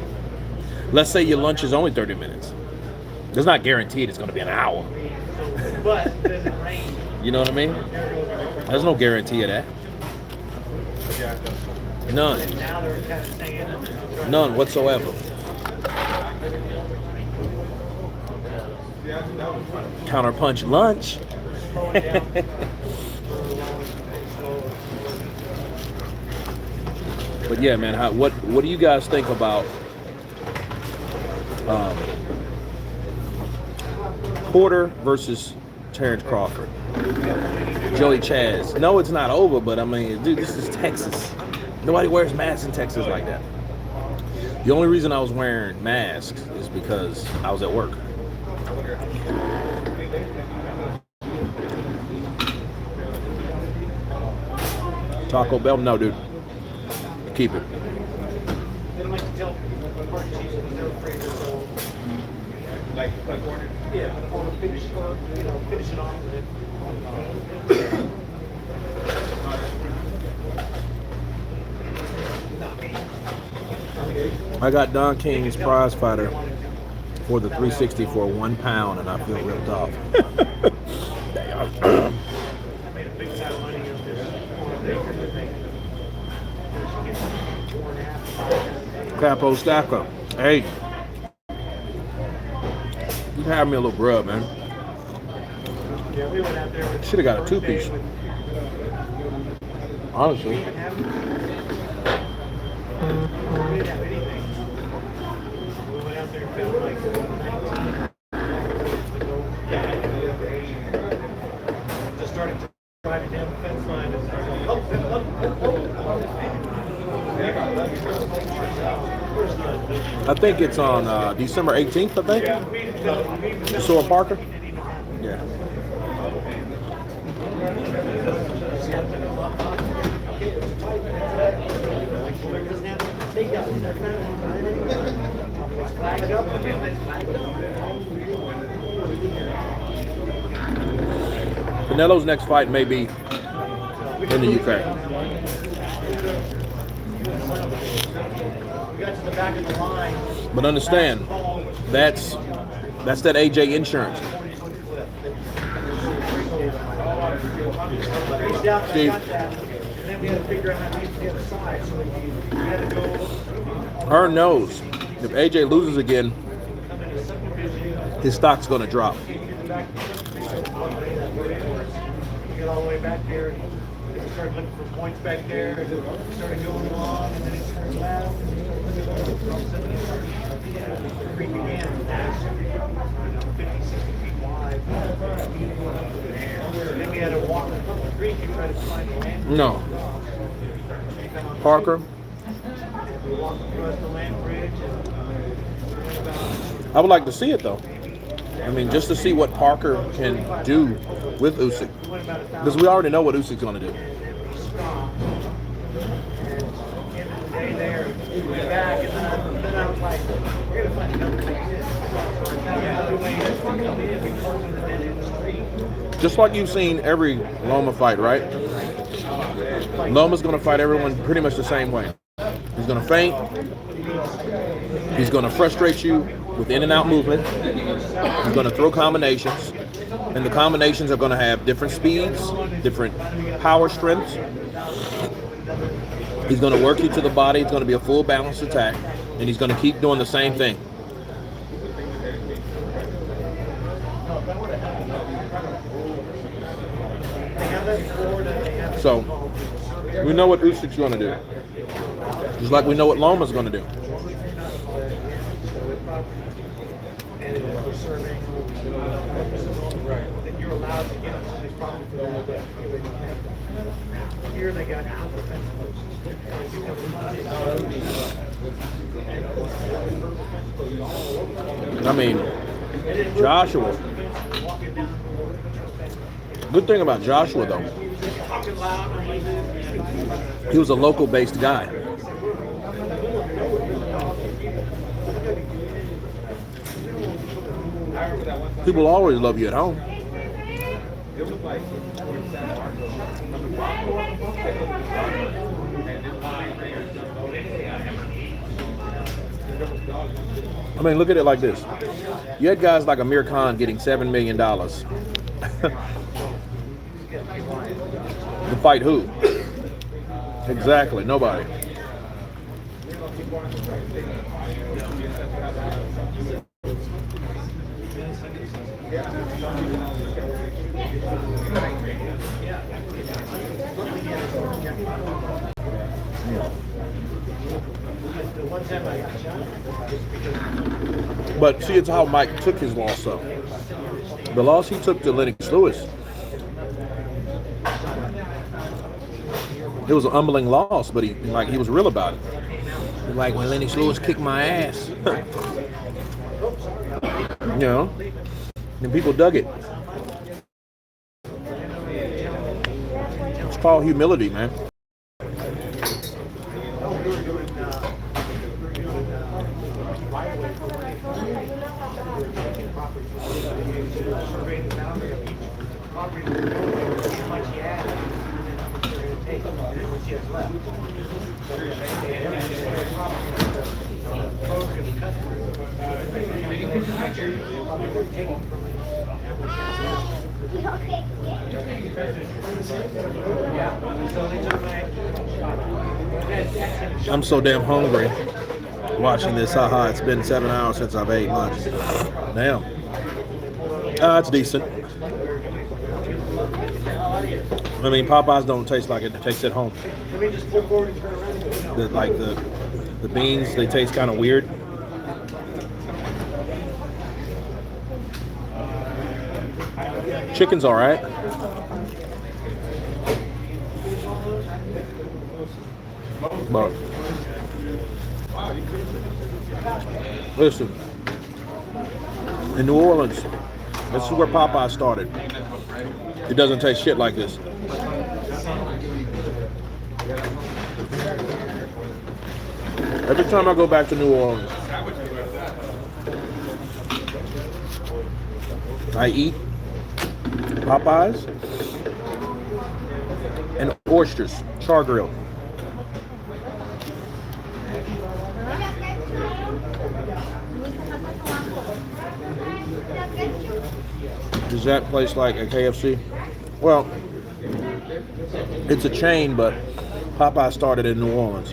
Let's say your lunch is only 30 minutes. It's not guaranteed it's going to be an hour. You know what I mean? There's no guarantee of that. None. None whatsoever. Counterpunch lunch. But yeah, man, what do you guys think about Porter versus Terrence Crawford? Joey Chaz. No, it's not over, but I mean, dude, this is Texas. Nobody wears masks in Texas like that. The only reason I was wearing masks is because I was at work. Taco Bell? No, dude. Keep it. I got Don King's prize fighter for the 360 for 1 pound, and I feel ripped off. Damn. Capo Stacker. Hey, you can have me a little grub, man. Should have got a 2-piece. Honestly. I think it's on December 18th, I think. You saw Parker? Yeah. Canelo's next fight may be in the UK. But understand, that's that AJ insurance. Steve, Hearn knows if AJ loses again, his stock's going to drop. Get all the way back there. Started looking for points back there. Started going along, and then it turned left. Creek again. 50, 60 feet wide. Then we had to walk across the creek and try to find the land. No. Parker. We walked across the land bridge. I would like to see it though. I mean, just to see what Parker can do with Usyk. Because we already know what Usyk's going to do. Just like you've seen every Loma fight, right? Loma's going to fight everyone pretty much the same way. He's going to feint. He's going to frustrate you with in and out movement. He's going to throw combinations. And the combinations are going to have different speeds, different power strengths. He's going to work you to the body. It's going to be a full balanced attack. And he's going to keep doing the same thing. So, we know what Usyk's going to do. Just like we know what Loma's going to do. I mean, Joshua. Good thing about Joshua, though, he was a local-based guy. People always love you at home. I mean, look at it like this. You had guys like Amir Khan getting $7 million. To fight who? Exactly, nobody. But see, it's how Mike took his loss up. The loss he took to Lennox Lewis, it was an humbling loss, but he was real about it. Like, when Lennox Lewis kicked my ass. You know? And people dug it. It's called humility, man. I'm so damn hungry watching this. Haha, it's been 7 hours since I've ate lunch. Damn. It's decent. I mean, Popeyes don't taste like it tastes at home. The beans, they taste kind of weird. Chicken's all right. But listen, in New Orleans, this is where Popeye started. It doesn't taste shit like this. Every time I go back to New Orleans, I eat Popeyes and oysters, char grill. Is that place like a KFC? Well, it's a chain, but Popeye started in New Orleans.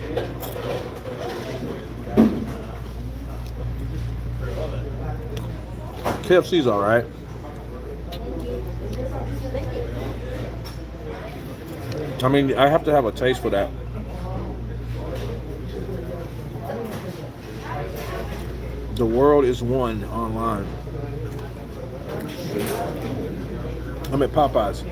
KFC's all right. I mean, I have to have a taste for that. The world is one online. I'm at Popeyes.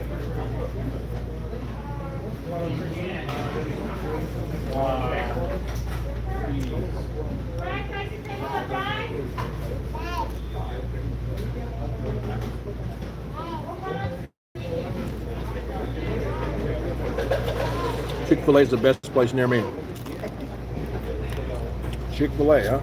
Chick-fil-A is the best place near me. Chick-fil-A, huh?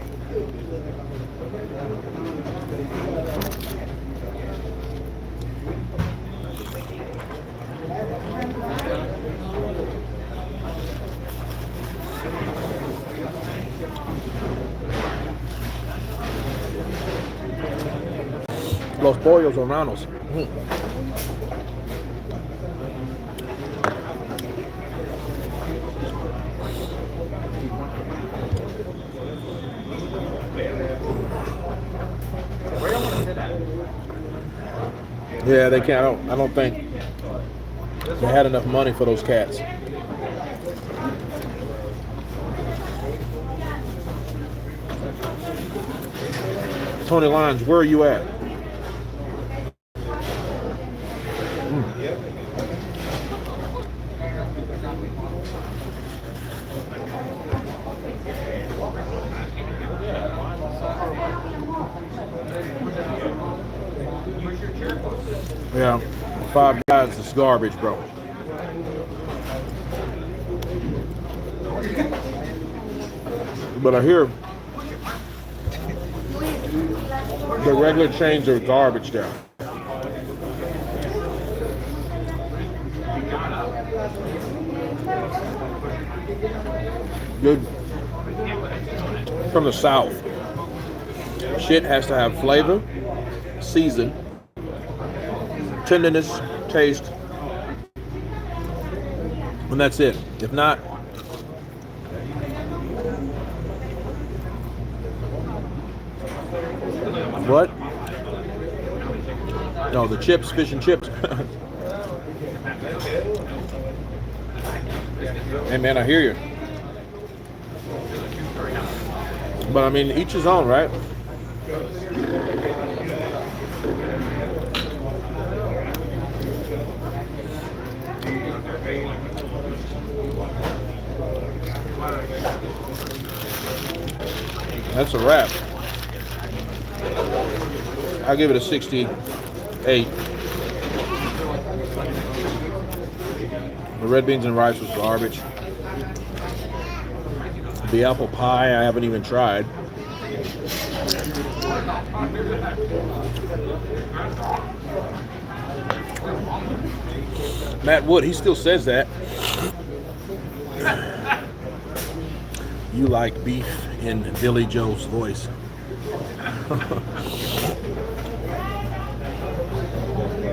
Los pollos hermanos. Yeah, they can't. I don't think they had enough money for those cats. Tony Lyons, where are you at? Yeah, Five Guys is garbage, bro. But I hear the regular chains are garbage down. Good from the South. Shit has to have flavor, season, tenderness, taste, and that's it. If not, what? No, the chips, fish and chips. Hey man, I hear you. But I mean, each his own, right? That's a wrap. I'll give it a 68. The red beans and rice was garbage. The apple pie I haven't even tried. Matt Wood, he still says that. You like beef in Billy Joe's voice.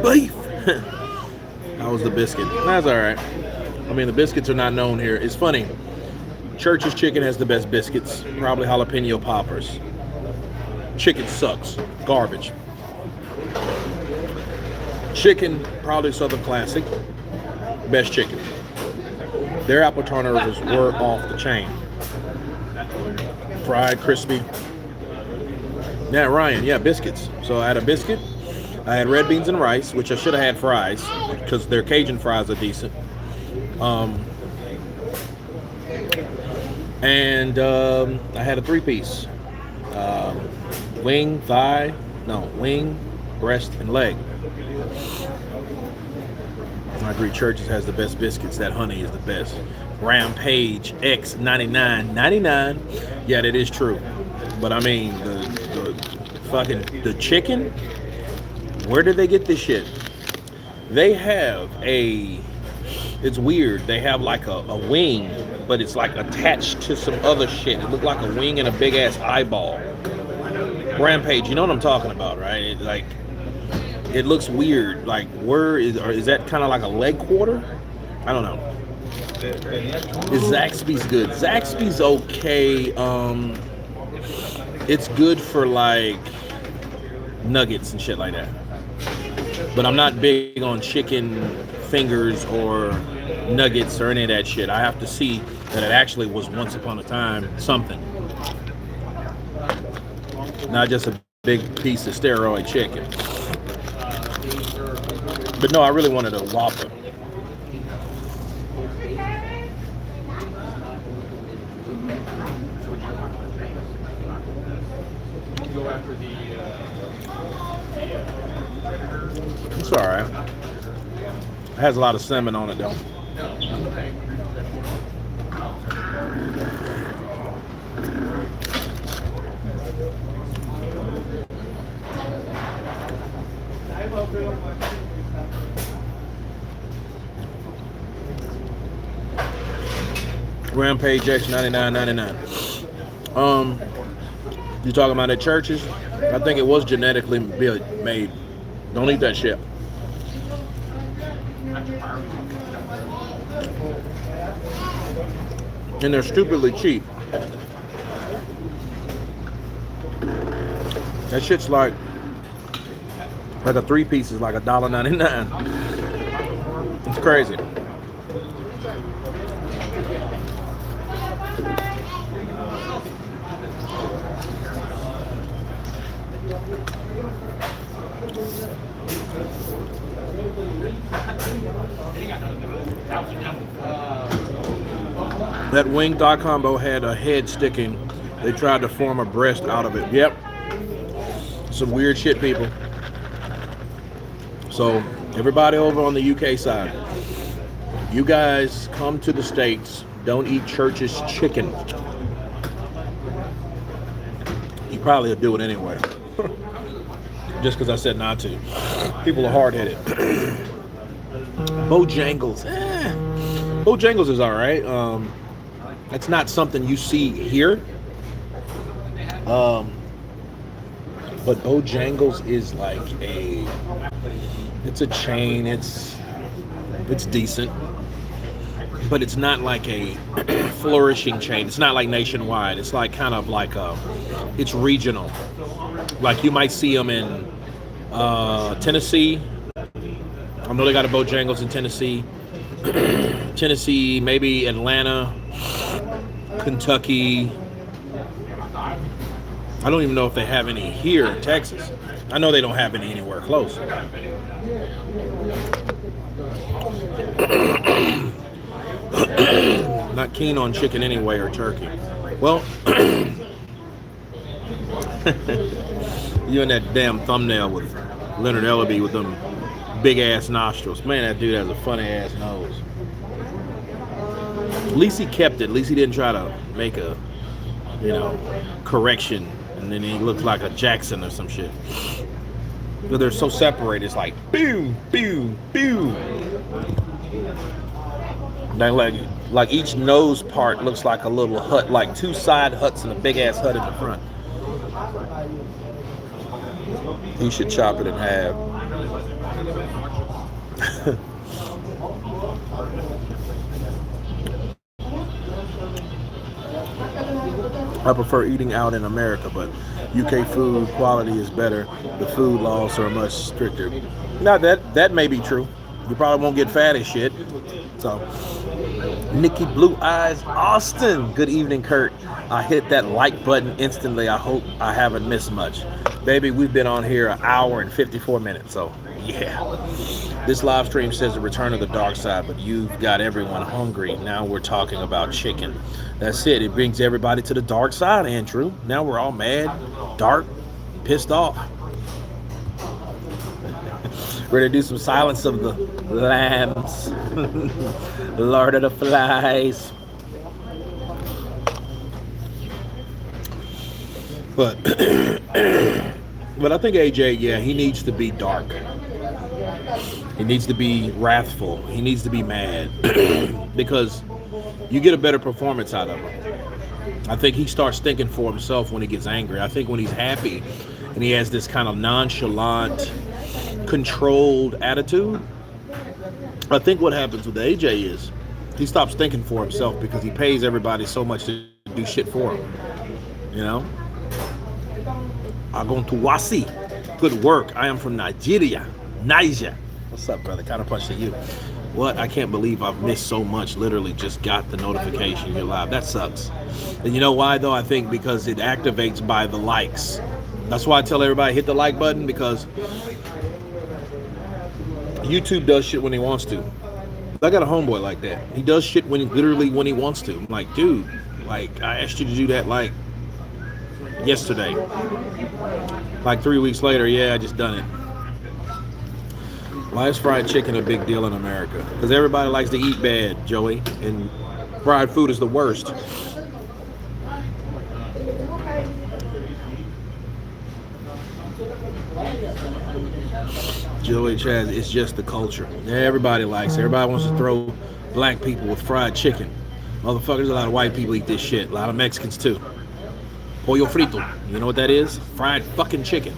Beef! That was the biscuit. That's alright. I mean, the biscuits are not known here. It's funny. Church's Chicken has the best biscuits. Probably jalapeno poppers. Chicken sucks. Garbage. Chicken, probably Southern Classic. Best chicken. Their apple turnovers were off the chain. Fried, crispy. Yeah, Ryan. Yeah, biscuits. So I had a biscuit. I had red beans and rice, which I should have had fries because their Cajun fries are decent. And I had a 3-piece. Wing, breast, and leg. I agree, Church's has the best biscuits. That honey is the best. Rampage X 99.99. Yeah, that is true. But I mean, the chicken. Where did they get this shit? They have it's weird. They have like a wing, but it's like attached to some other shit. It looked like a wing and a big ass eyeball. Rampage, you know what I'm talking about, right? It looks weird. Like, is that kind of like a leg quarter? I don't know. Is Zaxby's good? Zaxby's okay. It's good for like nuggets and shit like that. But I'm not big on chicken fingers or nuggets or any of that shit. I have to see that it actually was once upon a time something. Not just a big piece of steroid chicken. But no, I really wanted a Whopper. It's all right. It has a lot of cinnamon on it, though. Rampage X99.99. You talking about at churches? I think it was genetically made. Don't eat that shit. And they're stupidly cheap. That shit's like a 3-piece is like $1.99. It's crazy. That wing thigh combo had a head sticking. They tried to form a breast out of it. Yep. Some weird shit, people. So, everybody over on the UK side, you guys come to the States, don't eat Church's chicken. You probably will do it anyway. Just because I said not to. People are hard-headed. Bojangles. Bojangles is all right. It's not something you see here. But Bojangles is like it's a chain. It's decent, but it's not like a flourishing chain. It's not like nationwide. It's like kind of like it's regional. Like you might see them in Tennessee. I know they got a Bojangles in Tennessee. Tennessee, maybe Atlanta, Kentucky. I don't even know if they have any here in Texas. I know they don't have any anywhere close. Not keen on chicken anyway or turkey. Well, you and that damn thumbnail with Leonard Ellaby with them big ass nostrils. Man, that dude has a funny ass nose. At least he kept it. At least he didn't try to make a, correction. And then he looked like a Jackson or some shit. But they're so separated. It's like, boom, boom, boom. Like each nose part looks like a little hut, like 2 side huts and a big ass hut in the front. He should chop it in half. I prefer eating out in America, but UK food quality is better. The food laws are much stricter. Now that may be true. You probably won't get fat as shit. So, Nikki Blue Eyes Austin. Good evening, Kurt. I hit that like button instantly. I hope I haven't missed much. Baby, we've been on here 1 hour and 54 minutes. So, yeah. This live stream says the return of the dark side, but you've got everyone hungry. Now we're talking about chicken. That's it. It brings everybody to the dark side, Andrew. Now we're all mad, dark, pissed off. Ready to do some Silence of the Lambs. Lord of the Flies. But I think AJ, yeah, he needs to be dark. He needs to be wrathful. He needs to be mad. Because you get a better performance out of him. I think he starts thinking for himself when he gets angry. I think when he's happy and he has this kind of nonchalant, controlled attitude, I think what happens with AJ is he stops thinking for himself because he pays everybody so much to do shit for him. Agontuwasi. Good work. I am from Nigeria. Niger. What's up, brother? Kind of punch to you. What? I can't believe I've missed so much. Literally just got the notification you're live. That sucks. And you know why, though? I think because it activates by the likes. That's why I tell everybody hit the like button, because YouTube does shit when he wants to. I got a homeboy like that. He does shit literally when he wants to. I'm like, dude, like I asked you to do that like yesterday. Like 3 weeks later, yeah, I just done it. Why is fried chicken a big deal in America? Because everybody likes to eat bad, Joey, and fried food is the worst. Joey Chaz, it's just the culture. Everybody likes it. Everybody wants to throw black people with fried chicken. Motherfuckers, a lot of white people eat this shit. A lot of Mexicans too. Pollo frito. You know what that is? Fried fucking chicken.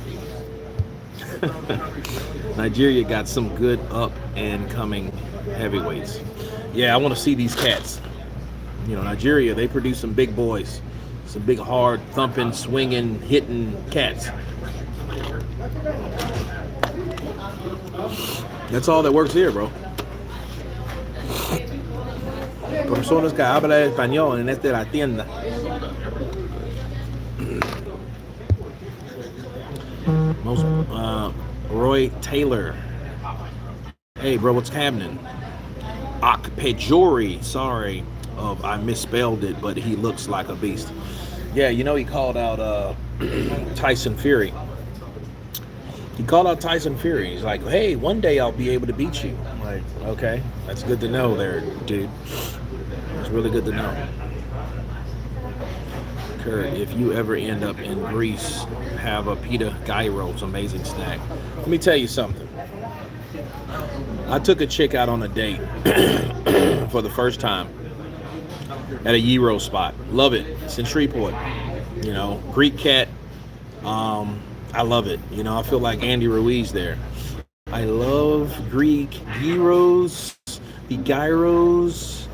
Nigeria got some good up and coming heavyweights. Yeah, I want to see these cats. You know, Nigeria, they produce some big boys. Some big, hard, thumping, swinging, hitting cats. That's all that works here, bro. Personas que hablan español en esta la tienda. Roy Taylor. Hey, bro, what's happening? Akpejori, sorry, I misspelled it, but he looks like a beast. Yeah, you know he called out Tyson Fury. He called out Tyson Fury. He's like, hey, one day I'll be able to beat you. I'm like, okay, that's good to know there, dude. It's really good to know. Kurt, if you ever end up in Greece, have a pita gyros, amazing snack. Let me tell you something. I took a chick out on a date for the first time at a gyro spot. Love it. It's in Shreveport. You know, Greek cat. I love it. You know, I feel like Andy Ruiz there. I love Greek gyros, the gyros,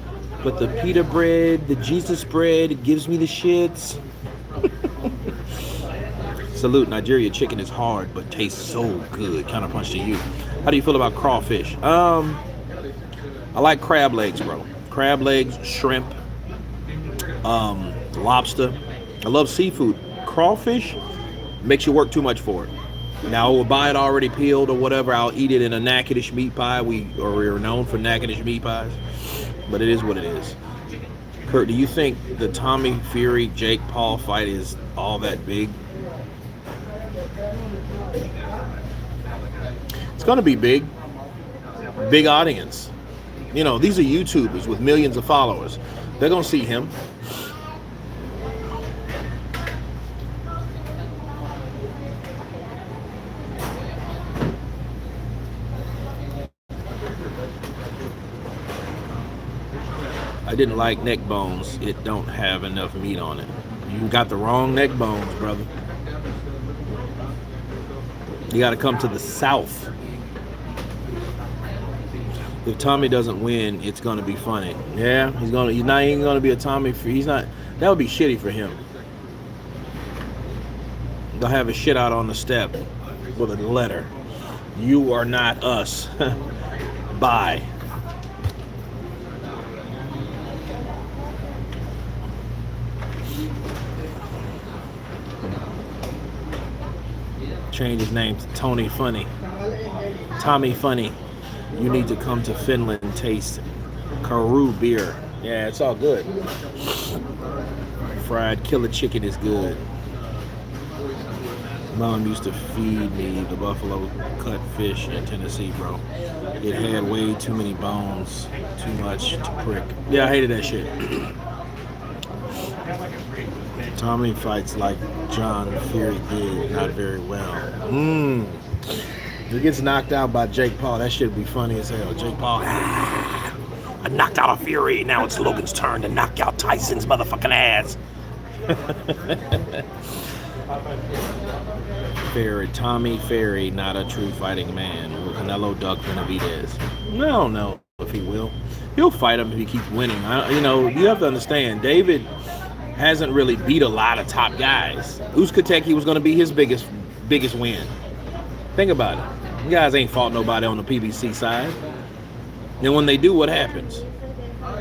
but the pita bread, the Jesus bread, it gives me the shits. Salute, Nigeria chicken is hard, but tastes so good. Kind of punch to you. How do you feel about crawfish? I like crab legs, bro. Crab legs, shrimp, lobster. I love seafood. Crawfish makes you work too much for it. Now, I will buy it already peeled or whatever. I'll eat it in a Natchitoches meat pie. We're known for Natchitoches meat pies, but it is what it is. Kurt, do you think the Tommy Fury Jake Paul fight is all that big? It's gonna be big. Big audience. You know, these are YouTubers with millions of followers. They're gonna see him. I didn't like neck bones. It don't have enough meat on it. You got the wrong neck bones, brother. You got to come to the South. If Tommy doesn't win, it's gonna be funny. Yeah, he's not even gonna be a Tommy. He's not. That would be shitty for him. They'll have a shit out on the step with a letter. You are not us. Bye. Change his name to Tony Funny. Tommy Funny. You need to come to Finland and taste Karoo beer. Yeah, it's all good. Fried killer chicken is good. Mom used to feed me the buffalo cut fish in Tennessee, bro. It had way too many bones, too much to prick. Yeah, I hated that shit. Tommy fights like John Fury did, not very well. He gets knocked out by Jake Paul. That shit would be funny as hell. Jake Paul, I knocked out a Fury. Now it's Logan's turn to knock out Tyson's motherfucking ass. Fury, Tommy Fury, not a true fighting man. Will Canelo duck Benavidez? I don't know if he will. He'll fight him if he keeps winning. You have to understand, David hasn't really beat a lot of top guys. Usyk was going to be his biggest win. Think about it. You guys ain't fought nobody on the PBC side. Then when they do, what happens?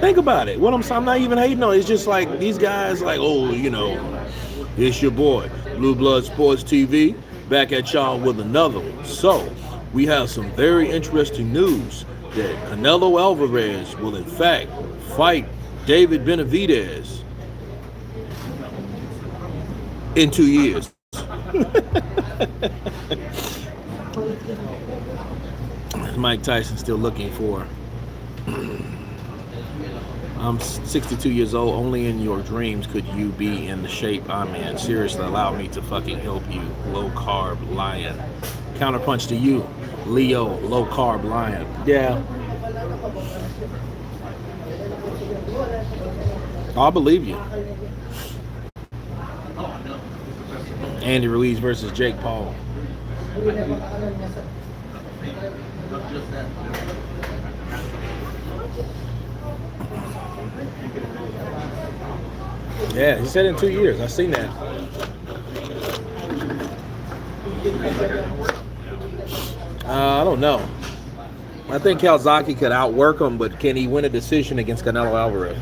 Think about it. I'm not even hating on it. It's just like these guys like, it's your boy, Blue Blood Sports TV, back at y'all with another one. So, we have some very interesting news that Canelo Alvarez will in fact fight David Benavidez in 2 years. Mike Tyson still looking for. I'm 62 years old. Only in your dreams could you be in the shape I'm in. Seriously, allow me to fucking help you. Low carb lion. Counterpunch to you, Leo, low carb lion. Yeah. I'll believe you. Andy Ruiz versus Jake Paul. Yeah, he said in 2 years. I've seen that. I don't know. I think Calzaghe could outwork him, but can he win a decision against Canelo Alvarez?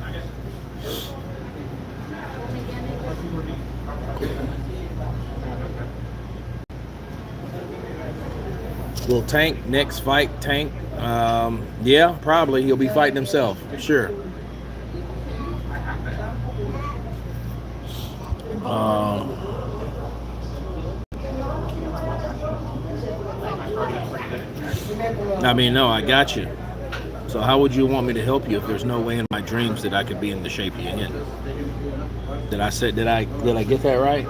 Will Tank next fight? Tank? Yeah, probably. He'll be fighting himself. Sure. I mean, no, I got you. So how would you want me to help you if there's no way in my dreams that I could be in the shape you're in? Did I get that right?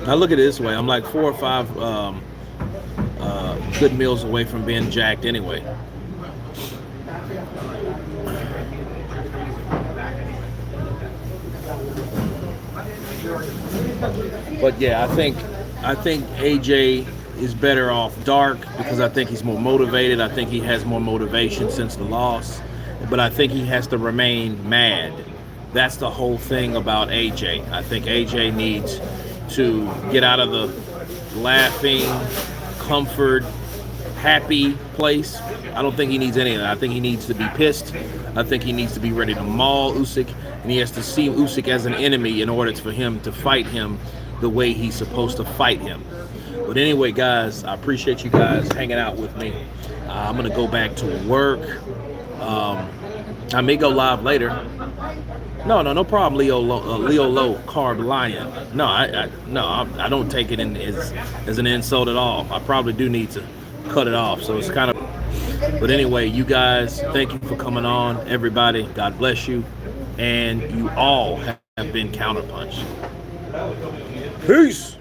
I look at it this way. I'm like 4 or 5 good meals away from being jacked anyway. But yeah, I think AJ is better off dark because I think he's more motivated. I think he has more motivation since the loss. But I think he has to remain mad. That's the whole thing about AJ. I think AJ needs to get out of the laughing, comfort, happy place. I don't think he needs any of that. I think he needs to be pissed. I think he needs to be ready to maul Usyk, and he has to see Usyk as an enemy in order for him to fight him the way he's supposed to fight him. But anyway, guys, I appreciate you guys hanging out with me. I'm going to go back to work. I may go live later. No problem, Leo Low Carb Lion. No, I don't take it as an insult at all. I probably do need to cut it off. So it's kind of. But anyway, you guys, thank you for coming on. Everybody, God bless you, and you all have been counterpunched. Peace.